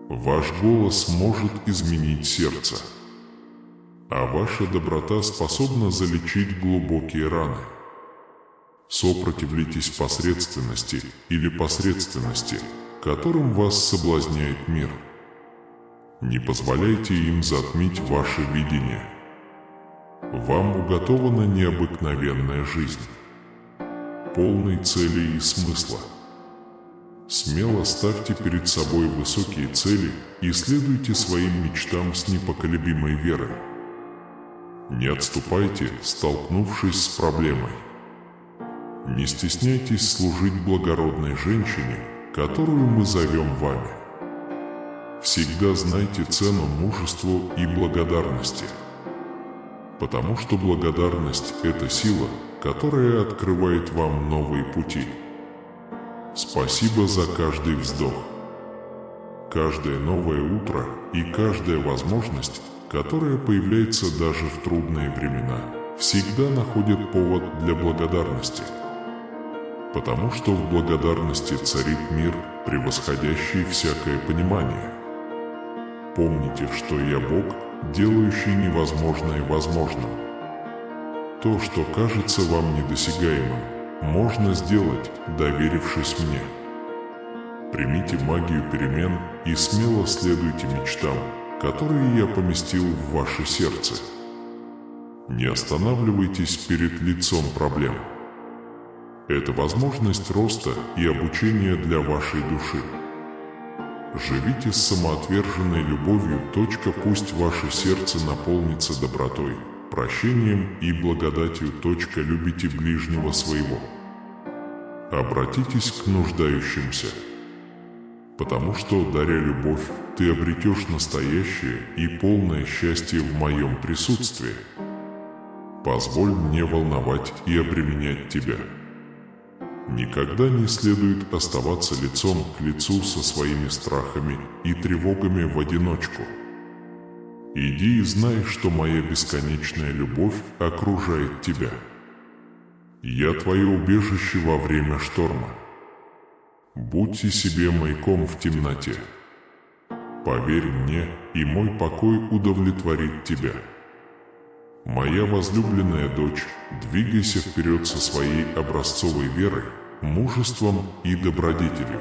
Ваш голос может изменить сердце, а ваша доброта способна залечить глубокие раны. Сопротивляйтесь посредственности или посредственности, которым вас соблазняет мир. Не позволяйте им затмить ваше видение. Вам уготована необыкновенная жизнь, полной цели и смысла. Смело ставьте перед собой высокие цели и следуйте своим мечтам с непоколебимой верой. Не отступайте, столкнувшись с проблемой. Не стесняйтесь служить благородной женщине, которую мы зовем вами. Всегда знайте цену мужеству и благодарности, потому что благодарность – это сила, которая открывает вам новые пути. Спасибо за каждый вздох, каждое новое утро и каждая возможность, которая появляется даже в трудные времена, всегда находит повод для благодарности. Потому что в благодарности царит мир, превосходящий всякое понимание. Помните, что я Бог, делающий невозможное возможным. То, что кажется вам недосягаемым, можно сделать, доверившись мне. Примите магию перемен и смело следуйте мечтам, которые я поместил в ваше сердце. Не останавливайтесь перед лицом проблем. Это возможность роста и обучения для вашей души. Живите с самоотверженной любовью. Пусть ваше сердце наполнится добротой, прощением и благодатью. Любите ближнего своего. Обратитесь к нуждающимся, потому что, даря любовь, ты обретешь настоящее и полное счастье в моем присутствии. Позволь мне волновать и обременять тебя. Никогда не следует оставаться лицом к лицу со своими страхами и тревогами в одиночку. Иди и знай, что моя бесконечная любовь окружает тебя. Я твое убежище во время шторма. Будьте себе маяком в темноте. Поверь мне, и мой покой удовлетворит тебя. Моя возлюбленная дочь, двигайся вперед со своей образцовой верой, мужеством и добродетелью.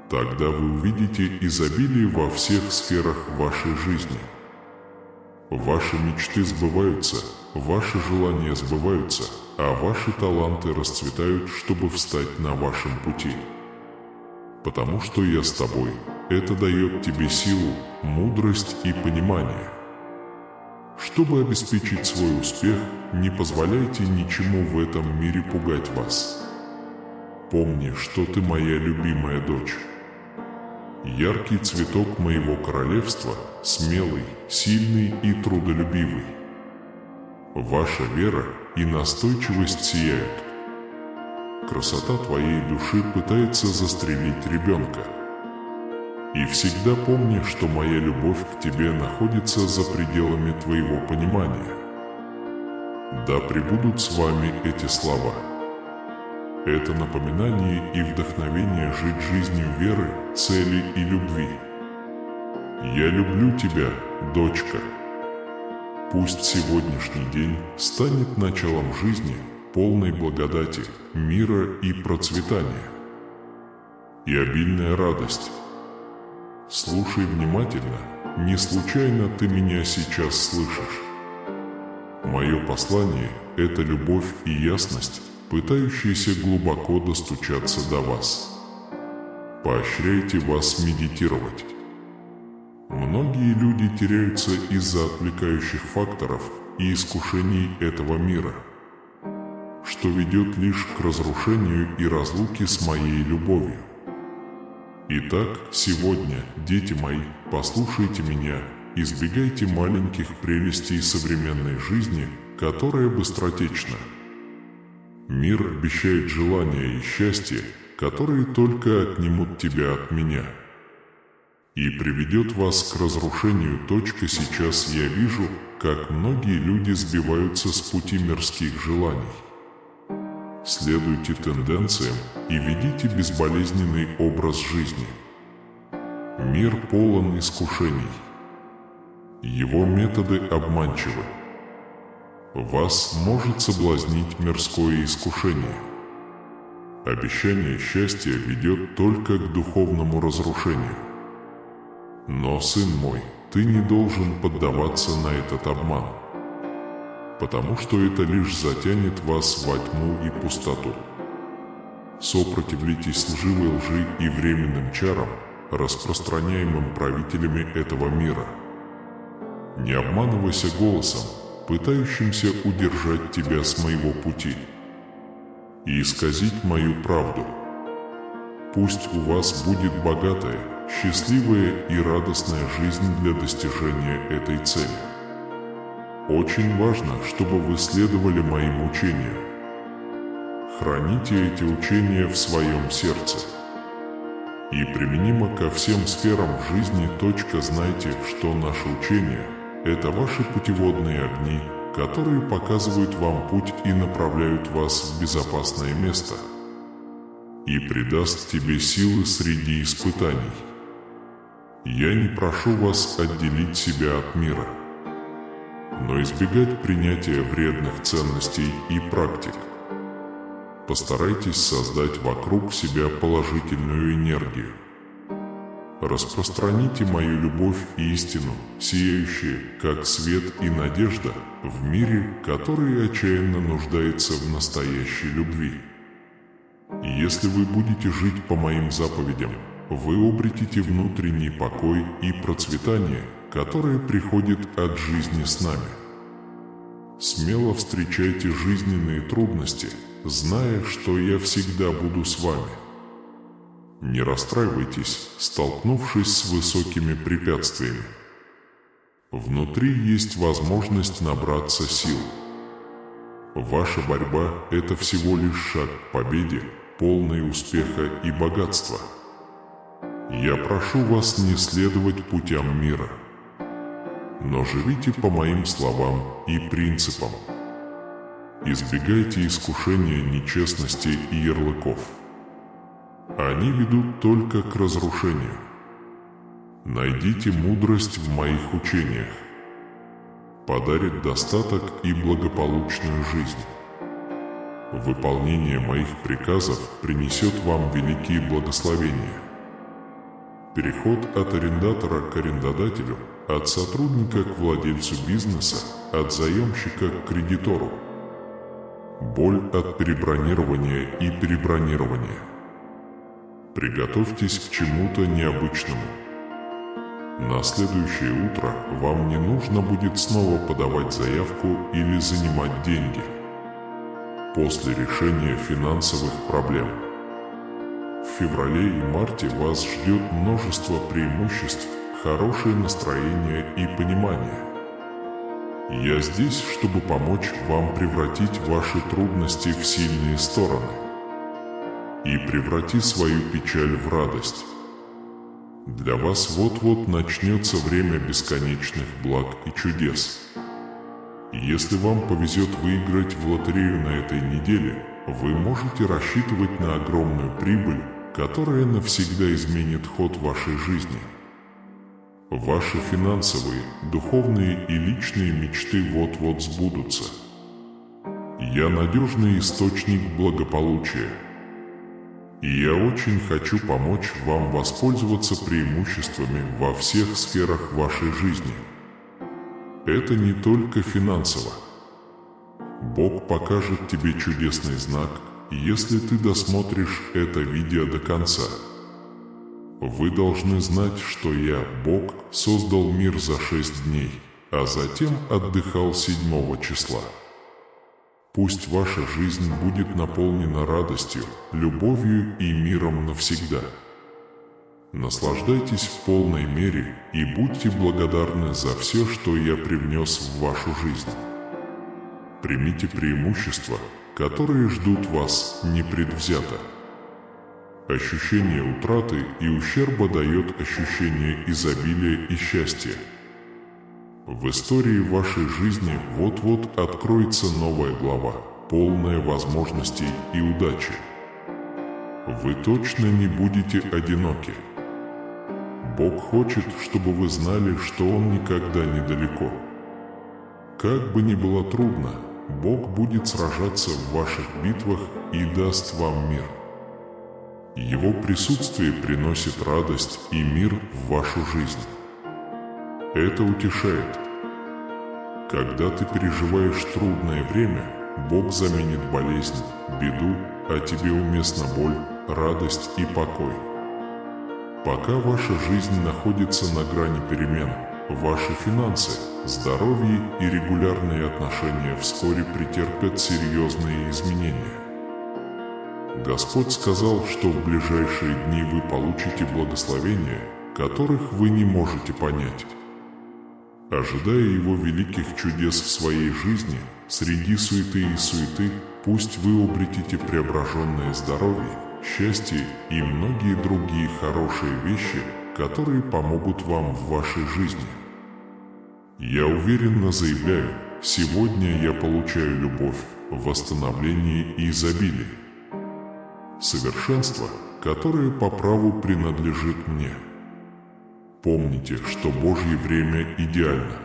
Тогда вы увидите изобилие во всех сферах вашей жизни. Ваши мечты сбываются, ваши желания сбываются, а ваши таланты расцветают, чтобы встать на вашем пути. Потому что я с тобой, это дает тебе силу, мудрость и понимание. Чтобы обеспечить свой успех, не позволяйте ничему в этом мире пугать вас. Помни, что ты моя любимая дочь. Яркий цветок моего королевства, смелый, сильный и трудолюбивый. Ваша вера и настойчивость сияют. Красота твоей души пытается застрелить ребенка. И всегда помни, что моя любовь к тебе находится за пределами твоего понимания. Да пребудут с вами эти слова. Это напоминание и вдохновение жить жизнью веры, цели и любви. Я люблю тебя, дочка. Пусть сегодняшний день станет началом жизни, полной благодати, мира и процветания. И обильная радость. Слушай внимательно, не случайно ты меня сейчас слышишь. Мое послание – это любовь и ясность, пытающиеся глубоко достучаться до вас. Поощряйте вас медитировать. Многие люди теряются из-за отвлекающих факторов и искушений этого мира, что ведет лишь к разрушению и разлуке с моей любовью. Итак, сегодня, дети мои, послушайте меня, избегайте маленьких прелестей современной жизни, которая быстротечна. Мир обещает желания и счастье, которые только отнимут тебя от меня и приведет вас к разрушению. Сейчас я вижу, как многие люди сбиваются с пути мирских желаний. Следуйте тенденциям и ведите безболезненный образ жизни. Мир полон искушений. Его методы обманчивы. Вас может соблазнить мирское искушение. Обещание счастья ведет только к духовному разрушению. Но, сын мой, ты не должен поддаваться на этот обман, потому что это лишь затянет вас во тьму и пустоту. Сопротивляйтесь лживой лжи и временным чарам, распространяемым правителями этого мира. Не обманывайся голосом, пытающимся удержать тебя с моего пути и исказить мою правду. Пусть у вас будет богатая, счастливая и радостная жизнь для достижения этой цели. Очень важно, чтобы вы следовали моим учениям. Храните эти учения в своем сердце и применимо ко всем сферам жизни. Знайте, что наше учение – это ваши путеводные огни, которые показывают вам путь и направляют вас в безопасное место и придаст тебе силы среди испытаний. Я не прошу вас отделить себя от мира, но избегать принятия вредных ценностей и практик. Постарайтесь создать вокруг себя положительную энергию. Распространите мою любовь и истину, сияющие, как свет и надежда, в мире, который отчаянно нуждается в настоящей любви. И если вы будете жить по моим заповедям, вы обретете внутренний покой и процветание, которое приходит от жизни с нами. Смело встречайте жизненные трудности, зная, что я всегда буду с вами. Не расстраивайтесь, столкнувшись с высокими препятствиями. Внутри есть возможность набраться сил. Ваша борьба – это всего лишь шаг к победе, полной успеха и богатства. Я прошу вас не следовать путям мира, но живите по моим словам и принципам. Избегайте искушения нечестности и ярлыков. Они ведут только к разрушению. Найдите мудрость в моих учениях. Подарит достаток и благополучную жизнь. Выполнение моих приказов принесет вам великие благословения. Переход от арендатора к арендодателю, от сотрудника к владельцу бизнеса, от заемщика к кредитору. Боль от перебронирования и перебронирования. Приготовьтесь к чему-то необычному. На следующее утро вам не нужно будет снова подавать заявку или занимать деньги. После решения финансовых проблем. В феврале и марте вас ждет множество преимуществ, хорошее настроение и понимание. Я здесь, чтобы помочь вам превратить ваши трудности в сильные стороны и преврати свою печаль в радость. Для вас вот-вот начнется время бесконечных благ и чудес. Если вам повезет выиграть в лотерею на этой неделе, вы можете рассчитывать на огромную прибыль, которая навсегда изменит ход вашей жизни. Ваши финансовые, духовные и личные мечты вот-вот сбудутся. Я надежный источник благополучия. И я очень хочу помочь вам воспользоваться преимуществами во всех сферах вашей жизни. Это не только финансово. Бог покажет тебе чудесный знак, если ты досмотришь это видео до конца. Вы должны знать, что я, Бог, создал мир за 6 дней, а затем отдыхал 7 числа. Пусть ваша жизнь будет наполнена радостью, любовью и миром навсегда. Наслаждайтесь в полной мере и будьте благодарны за все, что я привнес в вашу жизнь. Примите преимущества, которые ждут вас непредвзято. Ощущение утраты и ущерба дает ощущение изобилия и счастья. В истории вашей жизни вот-вот откроется новая глава, полная возможностей и удачи. Вы точно не будете одиноки. Бог хочет, чтобы вы знали, что Он никогда не далеко. Как бы ни было трудно, Бог будет сражаться в ваших битвах и даст вам мир. Его присутствие приносит радость и мир в вашу жизнь. Это утешает. Когда ты переживаешь трудное время, Бог заменит болезнь, беду, а тебе уместна боль, радость и покой. Пока ваша жизнь находится на грани перемен, ваши финансы, здоровье и регулярные отношения вскоре претерпят серьезные изменения. Господь сказал, что в ближайшие дни вы получите благословения, которых вы не можете понять. Ожидая Его великих чудес в своей жизни, среди суеты и суеты, пусть вы обретите преображенное здоровье, счастье и многие другие хорошие вещи, которые помогут вам в вашей жизни. Я уверенно заявляю, сегодня я получаю любовь, восстановление и изобилие. Совершенство, которое по праву принадлежит мне. Помните, что Божье время идеально.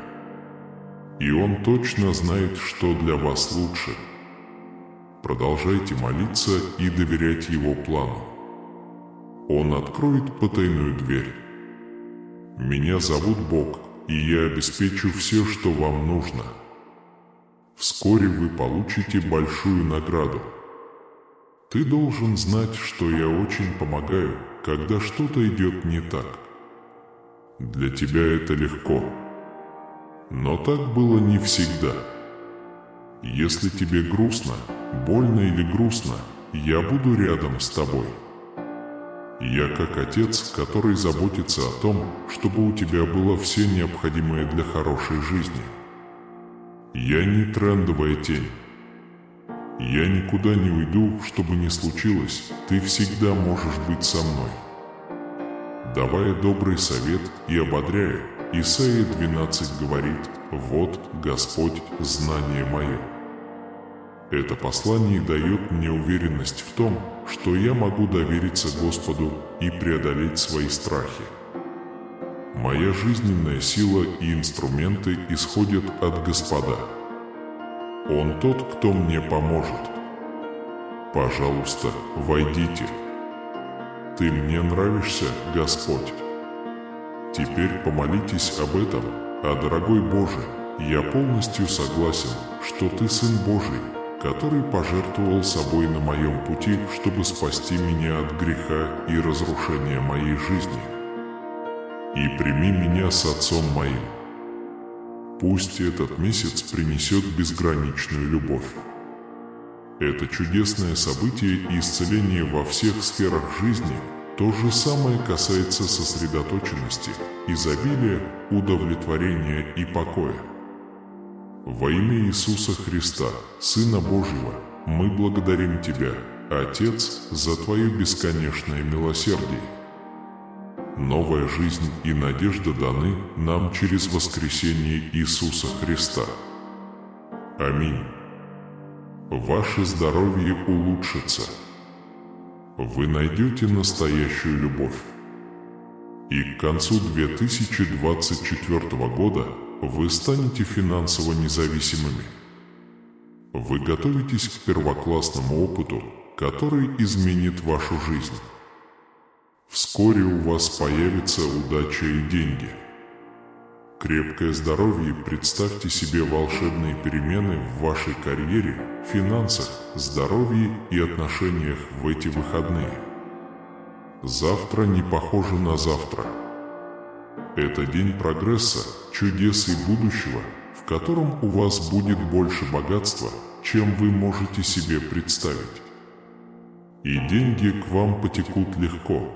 И Он точно знает, что для вас лучше. Продолжайте молиться и доверять Его плану. Он откроет потайную дверь. Меня зовут Бог, и я обеспечу все, что вам нужно. Вскоре вы получите большую награду. Ты должен знать, что я очень помогаю, когда что-то идет не так. Для тебя это легко. Но так было не всегда. Если тебе грустно, больно или грустно, я буду рядом с тобой. Я как отец, который заботится о том, чтобы у тебя было все необходимое для хорошей жизни. Я не трендовая тень. Я никуда не уйду, что бы ни случилось, ты всегда можешь быть со мной. Давая добрый совет и ободряя, Исайя 12 говорит: «Вот Господь, знание мое». Это послание дает мне уверенность в том, что я могу довериться Господу и преодолеть свои страхи. Моя жизненная сила и инструменты исходят от Господа. Он тот, кто мне поможет. Пожалуйста, войдите. Ты мне нравишься, Господь. Теперь помолитесь об этом, дорогой Боже, я полностью согласен, что Ты Сын Божий, который пожертвовал собой на моем пути, чтобы спасти меня от греха и разрушения моей жизни. И прими меня с Отцом моим. Пусть этот месяц принесет безграничную любовь. Это чудесное событие и исцеление во всех сферах жизни. То же самое касается сосредоточенности, изобилия, удовлетворения и покоя. Во имя Иисуса Христа, Сына Божьего, мы благодарим Тебя, Отец, за Твое бесконечное милосердие. Новая жизнь и надежда даны нам через воскресение Иисуса Христа. Аминь. Ваше здоровье улучшится. Вы найдете настоящую любовь. И к концу 2024 года вы станете финансово независимыми. Вы готовитесь к первоклассному опыту, который изменит вашу жизнь. Вскоре у вас появится удача и деньги. Крепкое здоровье. Представьте себе волшебные перемены в вашей карьере, финансах, здоровье и отношениях в эти выходные. Завтра не похоже на завтра. Это день прогресса, чудес и будущего, в котором у вас будет больше богатства, чем вы можете себе представить. И деньги к вам потекут легко.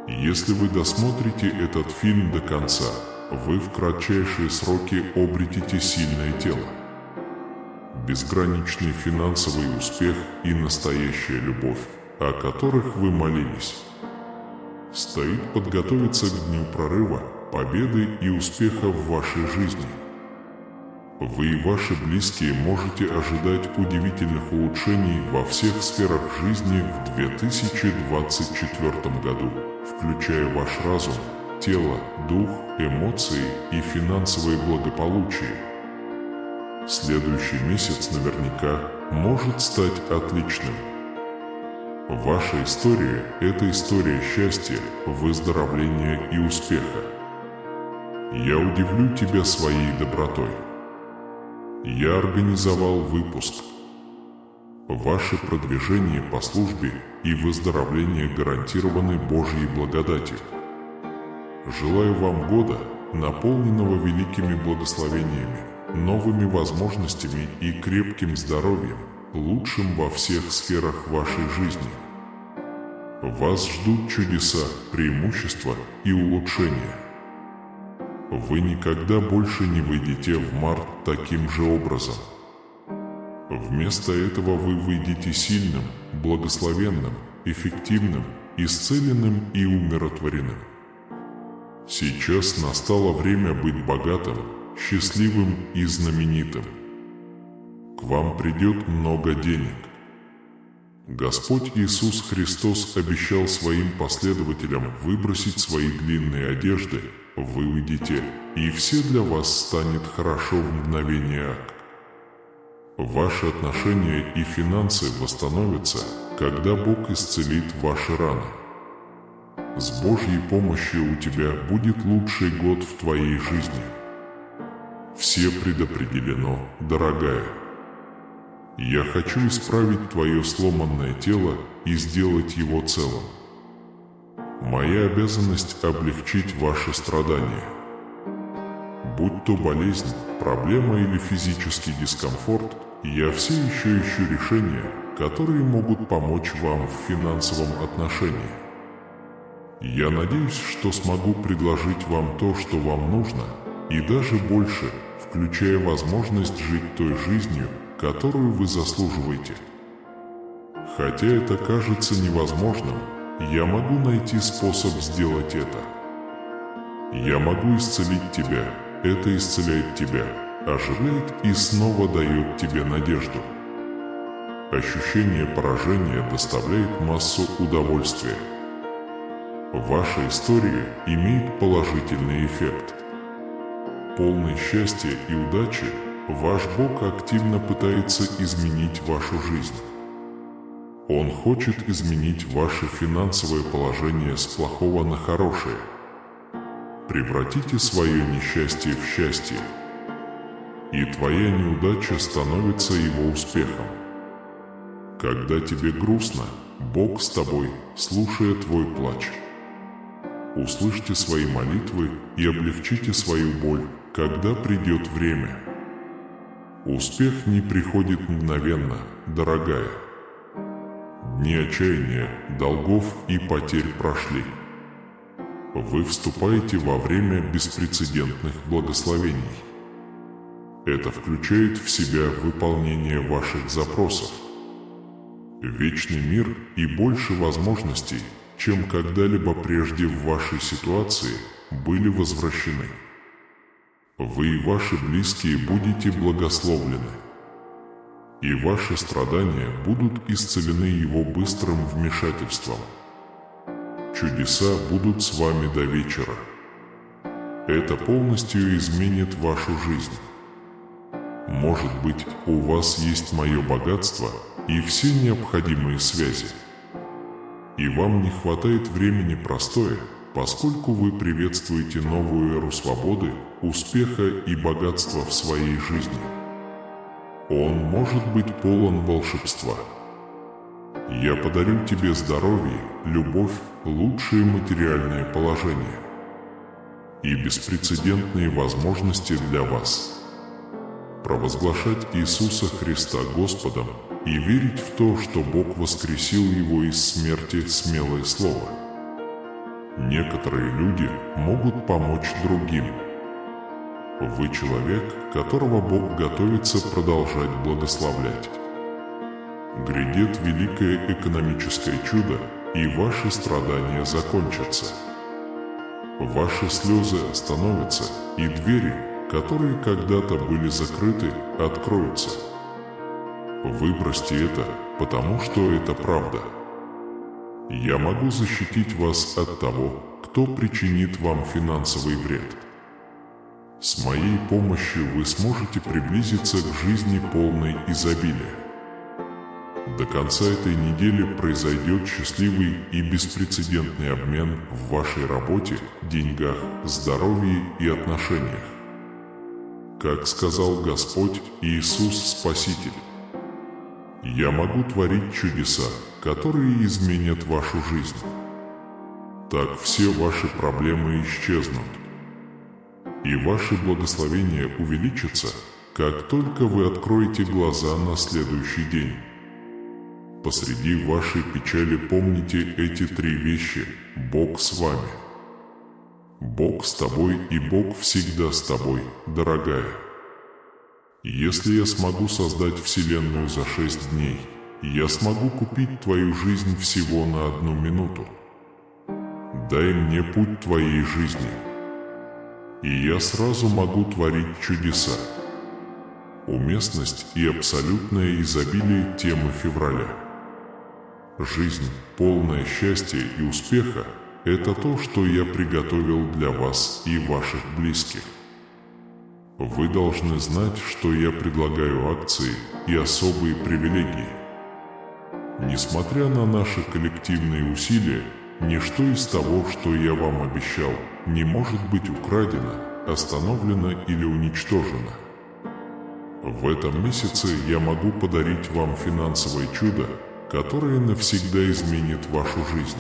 Если вы досмотрите этот фильм до конца, вы в кратчайшие сроки обретете сильное тело, безграничный финансовый успех и настоящая любовь, о которых вы молились. Стоит подготовиться к дню прорыва, победы и успеха в вашей жизни. Вы и ваши близкие можете ожидать удивительных улучшений во всех сферах жизни в 2024 году, включая ваш разум, тело, дух, эмоции и финансовое благополучие. Следующий месяц наверняка может стать отличным. Ваша история – это история счастья, выздоровления и успеха. Я удивлю тебя своей добротой. Я организовал выпуск. Ваше продвижение по службе и выздоровление гарантированы Божьей благодатью. Желаю вам года, наполненного великими благословениями, новыми возможностями и крепким здоровьем, лучшим во всех сферах вашей жизни. Вас ждут чудеса, преимущества и улучшения. Вы никогда больше не выйдете в март таким же образом. Вместо этого вы выйдете сильным, благословенным, эффективным, исцеленным и умиротворенным. Сейчас настало время быть богатым, счастливым и знаменитым. К вам придет много денег. Господь Иисус Христос обещал своим последователям выбросить свои длинные одежды, вы уйдете, и все для вас станет хорошо в мгновение ока. Ваши отношения и финансы восстановятся, когда Бог исцелит ваши раны. С Божьей помощью у тебя будет лучший год в твоей жизни. Все предопределено, дорогая. Я хочу исправить твое сломанное тело и сделать его целым. Моя обязанность облегчить ваши страдания. Будь то болезнь, проблема или физический дискомфорт, я все еще ищу решения, которые могут помочь вам в финансовом отношении. Я надеюсь, что смогу предложить вам то, что вам нужно, и даже больше, включая возможность жить той жизнью, которую вы заслуживаете. Хотя это кажется невозможным, я могу найти способ сделать это. Я могу исцелить тебя, это исцеляет тебя, оживляет и снова дает тебе надежду. Ощущение поражения доставляет массу удовольствия. Ваша история имеет положительный эффект. Полный счастья и удачи, ваш Бог активно пытается изменить вашу жизнь. Он хочет изменить ваше финансовое положение с плохого на хорошее. Превратите свое несчастье в счастье, и твоя неудача становится его успехом. Когда тебе грустно, Бог с тобой, слушая твой плач. Услышьте свои молитвы и облегчите свою боль, когда придет время. Успех не приходит мгновенно, дорогая. Дни отчаяния, долгов и потерь прошли. Вы вступаете во время беспрецедентных благословений. Это включает в себя выполнение ваших запросов. Вечный мир и больше возможностей, чем когда-либо прежде в вашей ситуации, были возвращены. Вы и ваши близкие будете благословлены. И ваши страдания будут исцелены Его быстрым вмешательством. Чудеса будут с вами до вечера. Это полностью изменит вашу жизнь. Может быть, у вас есть мое богатство и все необходимые связи. И вам не хватает времени простое, поскольку вы приветствуете новую эру свободы, успеха и богатства в своей жизни. Он может быть полон волшебства. Я подарю тебе здоровье, любовь, лучшее материальное положение и беспрецедентные возможности для вас. Провозглашать Иисуса Христа Господом и верить в то, что Бог воскресил Его из смерти, смелое слово. Некоторые люди могут помочь другим. Вы человек, которого Бог готовится продолжать благословлять. Грядет великое экономическое чудо, и ваши страдания закончатся. Ваши слезы остановятся, и двери, которые когда-то были закрыты, откроются. Выбросьте это, потому что это правда. Я могу защитить вас от того, кто причинит вам финансовый вред. С моей помощью вы сможете приблизиться к жизни полной изобилия. До конца этой недели произойдет счастливый и беспрецедентный обмен в вашей работе, деньгах, здоровье и отношениях. Как сказал Господь Иисус Спаситель: «Я могу творить чудеса, которые изменят вашу жизнь». Так все ваши проблемы исчезнут, и ваши благословения увеличатся, как только вы откроете глаза на следующий день. Посреди вашей печали помните эти 3 вещи: Бог с вами. Бог с тобой, и Бог всегда с тобой, дорогая. Если я смогу создать Вселенную за 6 дней, я смогу купить твою жизнь всего на 1 минуту. Дай мне путь твоей жизни, и я сразу могу творить чудеса. Уместность и абсолютное изобилие темы февраля. Жизнь, полная счастья и успеха – это то, что я приготовил для вас и ваших близких. Вы должны знать, что я предлагаю акции и особые привилегии. Несмотря на наши коллективные усилия, ничто из того, что я вам обещал, не может быть украдено, остановлено или уничтожено. В этом месяце я могу подарить вам финансовое чудо, которое навсегда изменит вашу жизнь.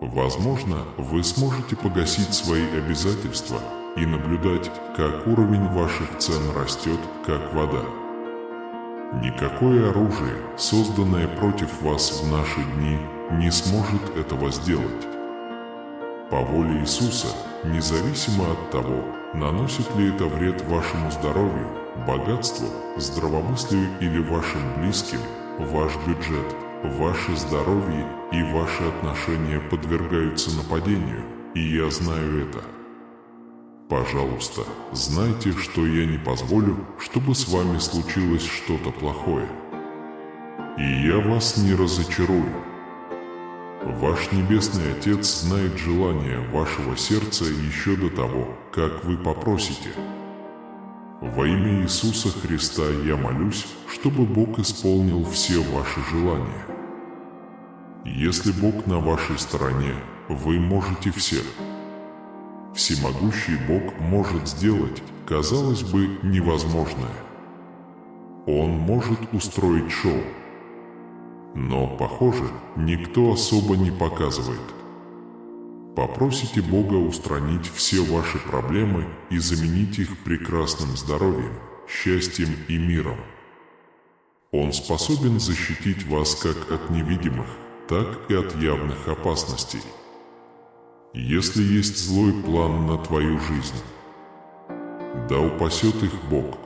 Возможно, вы сможете погасить свои обязательства и наблюдать, как уровень ваших цен растет, как вода. Никакое оружие, созданное против вас в наши дни, не сможет этого сделать. По воле Иисуса, независимо от того, наносит ли это вред вашему здоровью, богатству, здравомыслию или вашим близким, ваш бюджет, ваше здоровье и ваши отношения подвергаются нападению, и я знаю это. Пожалуйста, знайте, что я не позволю, чтобы с вами случилось что-то плохое. И я вас не разочарую. Ваш Небесный Отец знает желания вашего сердца еще до того, как вы попросите. Во имя Иисуса Христа я молюсь, чтобы Бог исполнил все ваши желания. Если Бог на вашей стороне, вы можете все. Всемогущий Бог может сделать, казалось бы, невозможное. Он может устроить шоу. Но, похоже, никто особо не показывает. Попросите Бога устранить все ваши проблемы и заменить их прекрасным здоровьем, счастьем и миром. Он способен защитить вас как от невидимых, так и от явных опасностей. Если есть злой план на твою жизнь, да упасет их Бог.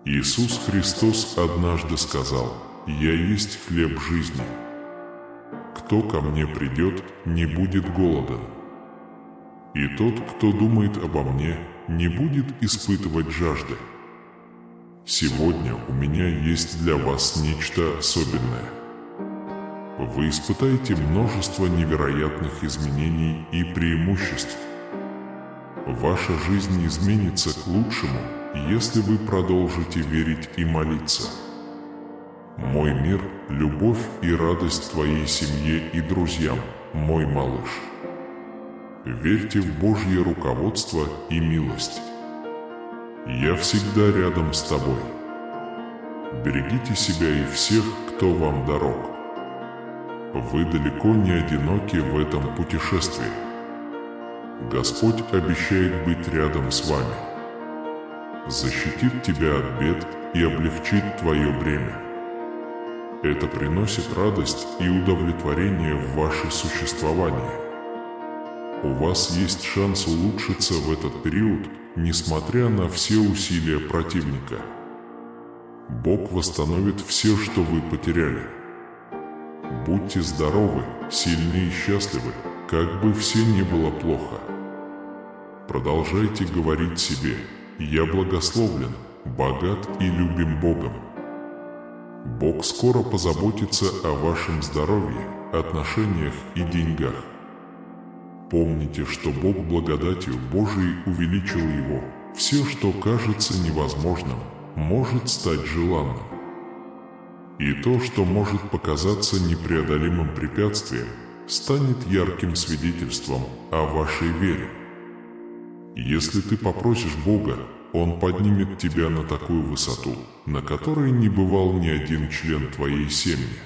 Иисус Христос однажды сказал: «Я есть хлеб жизни. Кто ко мне придет, не будет голоден. И тот, кто думает обо мне, не будет испытывать жажды». Сегодня у меня есть для вас нечто особенное. Вы испытаете множество невероятных изменений и преимуществ. Ваша жизнь изменится к лучшему, если вы продолжите верить и молиться. Мой мир, любовь и радость твоей семье и друзьям, мой малыш. Верьте в Божье руководство и милость. Я всегда рядом с тобой. Берегите себя и всех, кто вам дорог. Вы далеко не одиноки в этом путешествии. Господь обещает быть рядом с вами. Защитит тебя от бед и облегчит твое бремя. Это приносит радость и удовлетворение в ваше существование. У вас есть шанс улучшиться в этот период, несмотря на все усилия противника. Бог восстановит все, что вы потеряли. Будьте здоровы, сильны и счастливы, как бы все ни было плохо. Продолжайте говорить себе: «Я благословлен, богат и любим Богом». Бог скоро позаботится о вашем здоровье, отношениях и деньгах. Помните, что Бог благодатью Божией увеличил его. Все, что кажется невозможным, может стать желанным. И то, что может показаться непреодолимым препятствием, станет ярким свидетельством о вашей вере. Если ты попросишь Бога, Он поднимет тебя на такую высоту, на которой не бывал ни один член твоей семьи.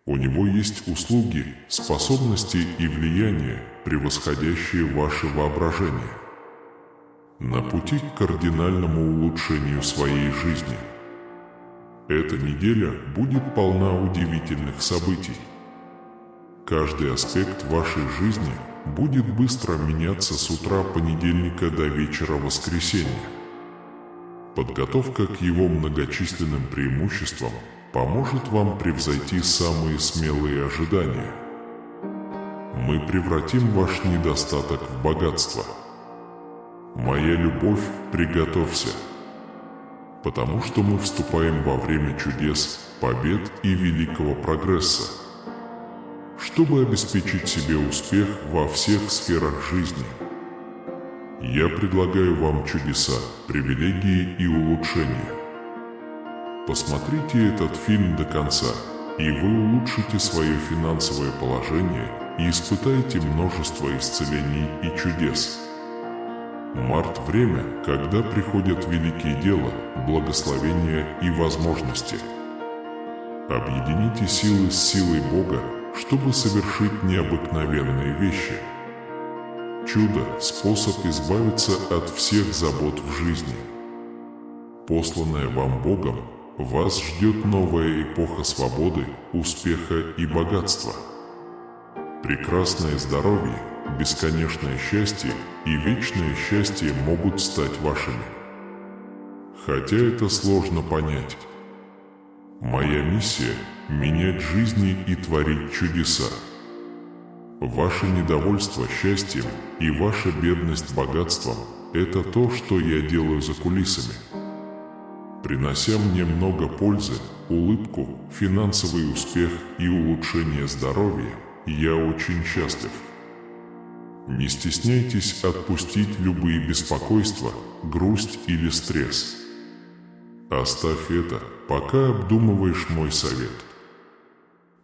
У Него есть услуги, способности и влияние, превосходящие ваше воображение. На пути к кардинальному улучшению своей жизни. Эта неделя будет полна удивительных событий. Каждый аспект вашей жизни будет быстро меняться с утра понедельника до вечера воскресенья. Подготовка к его многочисленным преимуществам поможет вам превзойти самые смелые ожидания. Мы превратим ваш недостаток в богатство. Моя любовь, приготовься, потому что мы вступаем во время чудес, побед и великого прогресса. Чтобы обеспечить себе успех во всех сферах жизни, я предлагаю вам чудеса, привилегии и улучшения. Посмотрите этот фильм до конца, и вы улучшите свое финансовое положение и испытаете множество исцелений и чудес. Март – время, когда приходят великие дела, благословения и возможности. Объедините силы с силой Бога, чтобы совершить необыкновенные вещи. Чудо – способ избавиться от всех забот в жизни. Посланная вам Богом, вас ждет новая эпоха свободы, успеха и богатства. Прекрасное здоровье, бесконечное счастье и вечное счастье могут стать вашими. Хотя это сложно понять. Моя миссия – менять жизни и творить чудеса. Ваше недовольство счастьем и ваша бедность богатством – это то, что я делаю за кулисами. Принося мне много пользы, улыбку, финансовый успех и улучшение здоровья, я очень счастлив. Не стесняйтесь отпустить любые беспокойства, грусть или стресс. Оставь это, пока обдумываешь мой совет.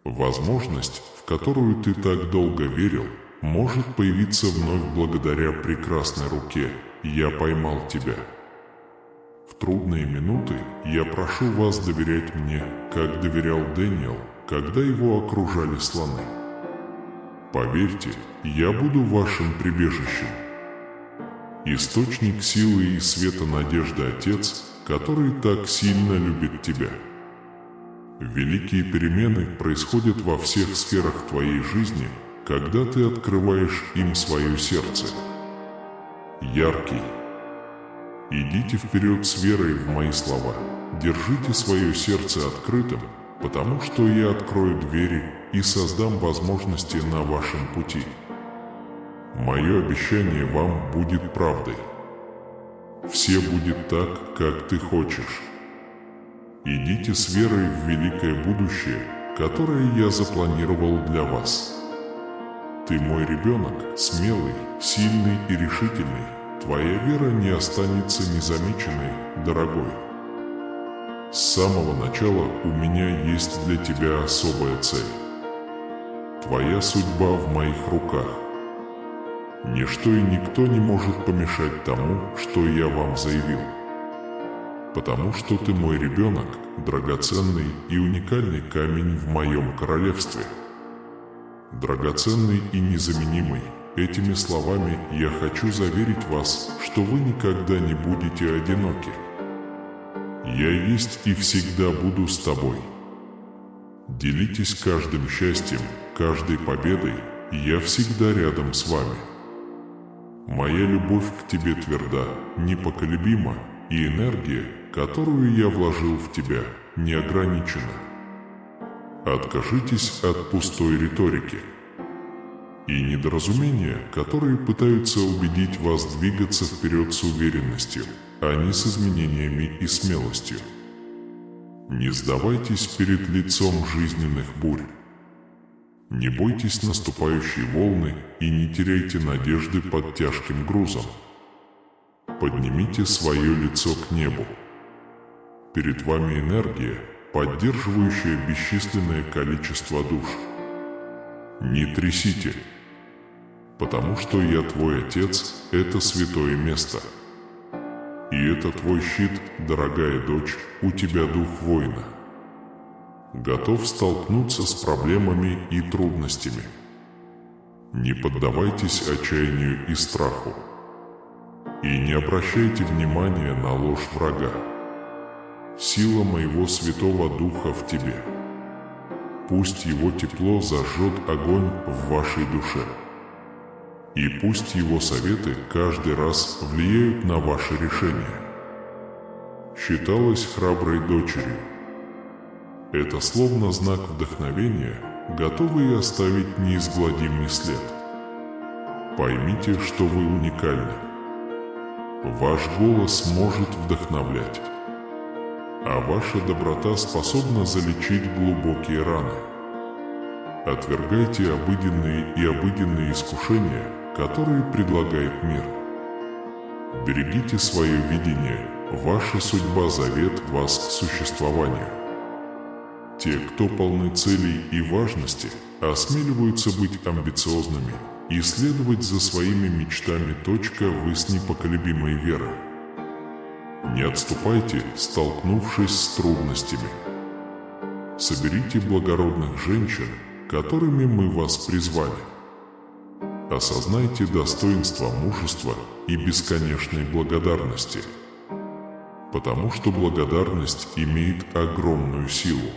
Возможность, в которую ты так долго верил, может появиться вновь благодаря прекрасной руке «Я поймал тебя». В трудные минуты я прошу вас доверять мне, как доверял Дэниел, когда его окружали слоны. Поверьте, я буду вашим прибежищем. Источник силы и света надежды Отец, который так сильно любит тебя. Великие перемены происходят во всех сферах твоей жизни, когда ты открываешь им свое сердце. Яркий. Идите вперед с верой в мои слова. Держите свое сердце открытым, потому что я открою двери и создам возможности на вашем пути. Мое обещание вам будет правдой. Все будет так, как ты хочешь. Идите с верой в великое будущее, которое я запланировал для вас. Ты мой ребенок, смелый, сильный и решительный. твоя вера не останется незамеченной, дорогой. С самого начала у меня есть для тебя особая цель. Твоя судьба в моих руках. Ничто и никто не может помешать тому, что я вам заявил. Потому что ты мой ребенок, драгоценный и уникальный камень в моем королевстве. Драгоценный и незаменимый. Этими словами я хочу заверить вас, что вы никогда не будете одиноки. Я есть и всегда буду с тобой. Делитесь каждым счастьем, каждой победой, я всегда рядом с вами. Моя любовь к тебе тверда, непоколебима, и энергия, которую я вложил в тебя, не ограничена. Откажитесь от пустой риторики и недоразумения, которые пытаются убедить вас двигаться вперед с уверенностью, а не с изменениями и смелостью. Не сдавайтесь перед лицом жизненных бурь. Не бойтесь наступающей волны и не теряйте надежды под тяжким грузом. Поднимите свое лицо к небу. Перед вами энергия, поддерживающая бесчисленное количество душ. Не трясите, потому что я твой отец, это святое место. И это твой щит, дорогая дочь, у тебя дух воина. Готов столкнуться с проблемами и трудностями. Не поддавайтесь отчаянию и страху. И не обращайте внимания на ложь врага. Сила моего Святого Духа в тебе. Пусть его тепло зажжет огонь в вашей душе. И пусть его советы каждый раз влияют на ваши решения. Считалась храброй дочерью. Это словно знак вдохновения, готовый оставить неизгладимый след. Поймите, что вы уникальны. Ваш голос может вдохновлять, а ваша доброта способна залечить глубокие раны. Отвергайте обыденные искушения, которые предлагает мир. Берегите свое видение, ваша судьба зовет вас к существованию. Те, кто полны целей и важности, осмеливаются быть амбициозными и следовать за своими мечтами. Вы с непоколебимой верой. Не отступайте, столкнувшись с трудностями. Соберите благородных женщин, которыми мы вас призвали. Осознайте достоинство мужества и бесконечной благодарности, потому что благодарность имеет огромную силу.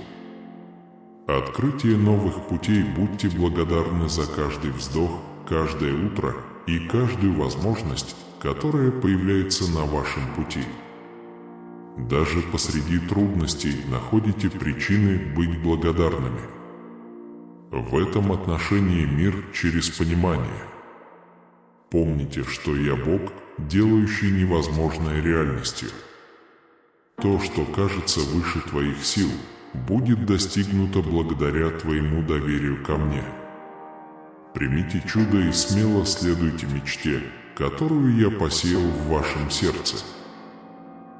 Открытие новых путей. Будьте благодарны за каждый вздох, каждое утро и каждую возможность, которая появляется на вашем пути. Даже посреди трудностей находите причины быть благодарными. В этом отношении мир через понимание. Помните, что я Бог, делающий невозможное реальностью. То, что кажется выше твоих сил, будет достигнуто благодаря твоему доверию ко мне. Примите чудо и смело следуйте мечте, которую я посеял в вашем сердце.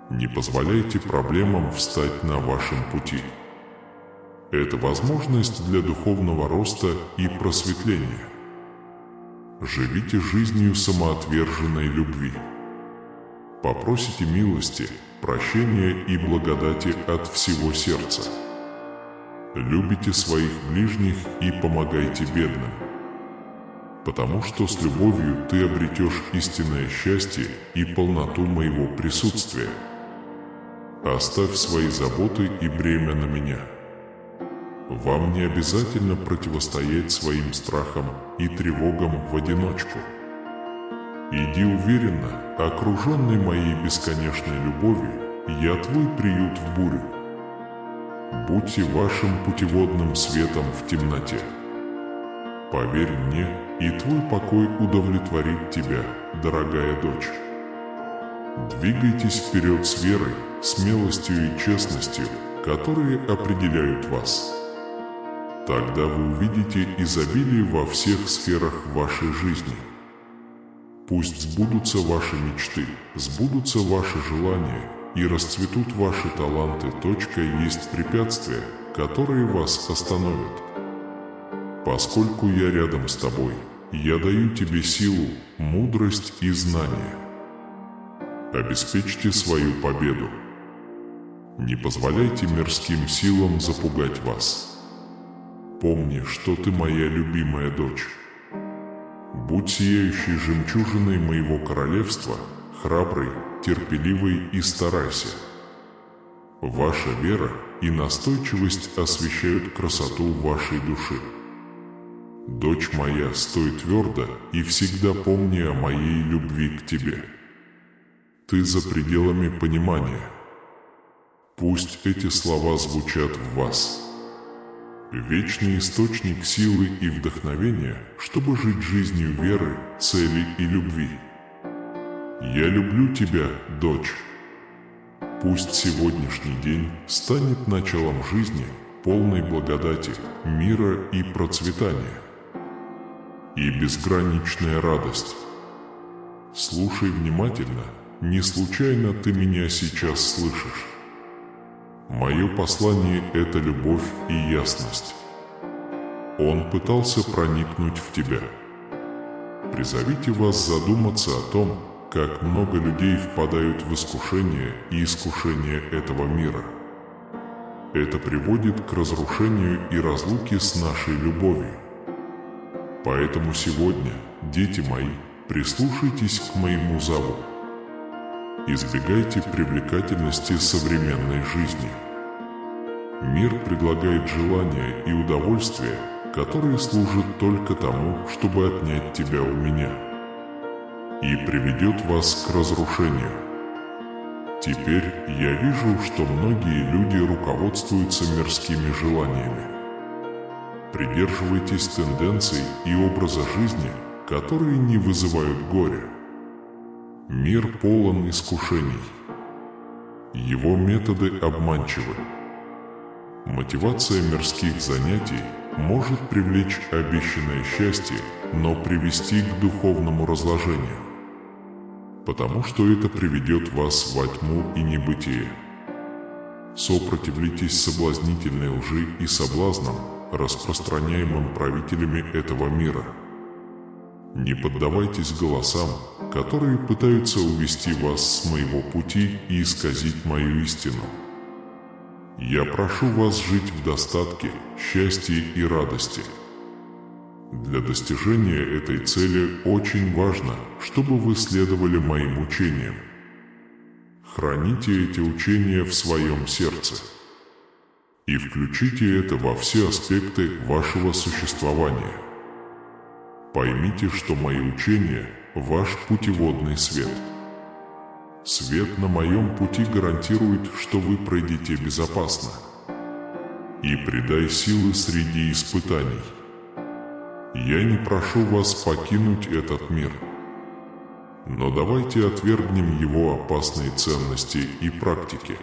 Не позволяйте проблемам встать на вашем пути. Это возможность для духовного роста и просветления. Живите жизнью самоотверженной любви. Попросите милости, прощения и благодати от всего сердца. Любите своих ближних и помогайте бедным. Потому что с любовью ты обретешь истинное счастье и полноту моего присутствия. Оставь свои заботы и бремя на меня. Вам не обязательно противостоять своим страхам и тревогам в одиночку. Иди уверенно, окруженный моей бесконечной любовью, я твой приют в бурю. Будьте вашим путеводным светом в темноте. Поверь мне, и твой покой удовлетворит тебя, дорогая дочь. Двигайтесь вперед с верой, смелостью и честностью, которые определяют вас. Тогда вы увидите изобилие во всех сферах вашей жизни. Пусть сбудутся ваши мечты, сбудутся ваши желания и расцветут ваши таланты. Есть препятствия, которые вас остановят. Поскольку я рядом с тобой, я даю тебе силу, мудрость и знания. Обеспечьте свою победу. Не позволяйте мирским силам запугать вас. Помни, что ты моя любимая дочь. Будь сияющей жемчужиной моего королевства, храброй, терпеливой и старайся. Ваша вера и настойчивость освещают красоту вашей души. Дочь моя, стой твердо и всегда помни о моей любви к тебе. Ты за пределами понимания. Пусть эти слова звучат в вас. Вечный источник силы и вдохновения, чтобы жить жизнью веры, цели и любви. Я люблю тебя, дочь. Пусть сегодняшний день станет началом жизни, полной благодати, мира и процветания. И безграничная радость. Слушай внимательно, не случайно ты меня сейчас слышишь. Мое послание – это любовь и ясность. Он пытался проникнуть в тебя. Призовите вас задуматься о том, как много людей впадают в искушение и искушение этого мира. Это приводит к разрушению и разлуке с нашей любовью. Поэтому сегодня, дети мои, прислушайтесь к моему зову. Избегайте привлекательности современной жизни. Мир предлагает желания и удовольствия, которые служат только тому, чтобы отнять тебя у меня, и приведет вас к разрушению. Теперь я вижу, что многие люди руководствуются мирскими желаниями. Придерживайтесь тенденций и образа жизни, которые не вызывают горя. Мир полон искушений. Его методы обманчивы. Мотивация мирских занятий может привлечь обещанное счастье, но привести к духовному разложению, потому что это приведет вас во тьму и небытие. Сопротивляйтесь соблазнительной лжи и соблазнам, распространяемым правителями этого мира. Не поддавайтесь голосам, которые пытаются увести вас с моего пути и исказить мою истину. Я прошу вас жить в достатке, счастье и радости. Для достижения этой цели очень важно, чтобы вы следовали моим учениям. Храните эти учения в своем сердце и включите это во все аспекты вашего существования. Поймите, что мои учения – ваш путеводный свет. Свет на моем пути гарантирует, что вы пройдете безопасно. И придай силы среди испытаний. Я не прошу вас покинуть этот мир. Но давайте отвергнем его опасные ценности и практики.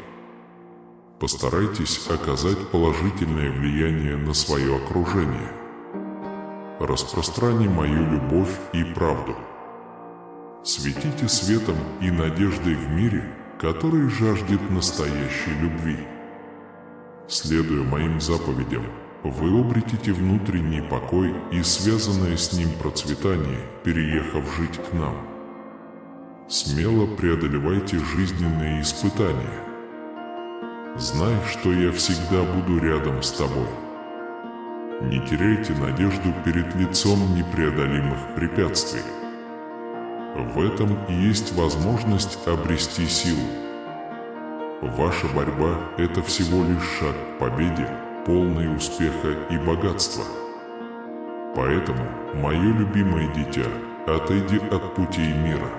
Постарайтесь оказать положительное влияние на свое окружение. Распространи мою любовь и правду. Светите светом и надеждой в мире, который жаждет настоящей любви. Следуя моим заповедям, вы обретете внутренний покой и связанное с ним процветание, переехав жить к нам. Смело преодолевайте жизненные испытания. Знай, что я всегда буду рядом с тобой. Не теряйте надежду перед лицом непреодолимых препятствий. В этом и есть возможность обрести силу. Ваша борьба – это всего лишь шаг к победе, полной успеха и богатства. Поэтому, мое любимое дитя, отойди от путей мира.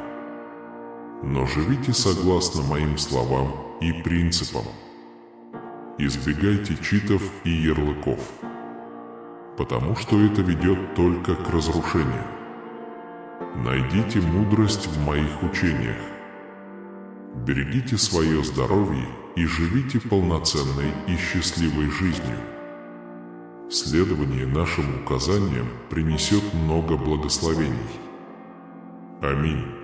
Но живите согласно моим словам и принципам. Избегайте читов и ярлыков, потому что это ведет только к разрушению. Найдите мудрость в моих учениях. Берегите свое здоровье и живите полноценной и счастливой жизнью. Следование нашим указаниям принесет много благословений. Аминь.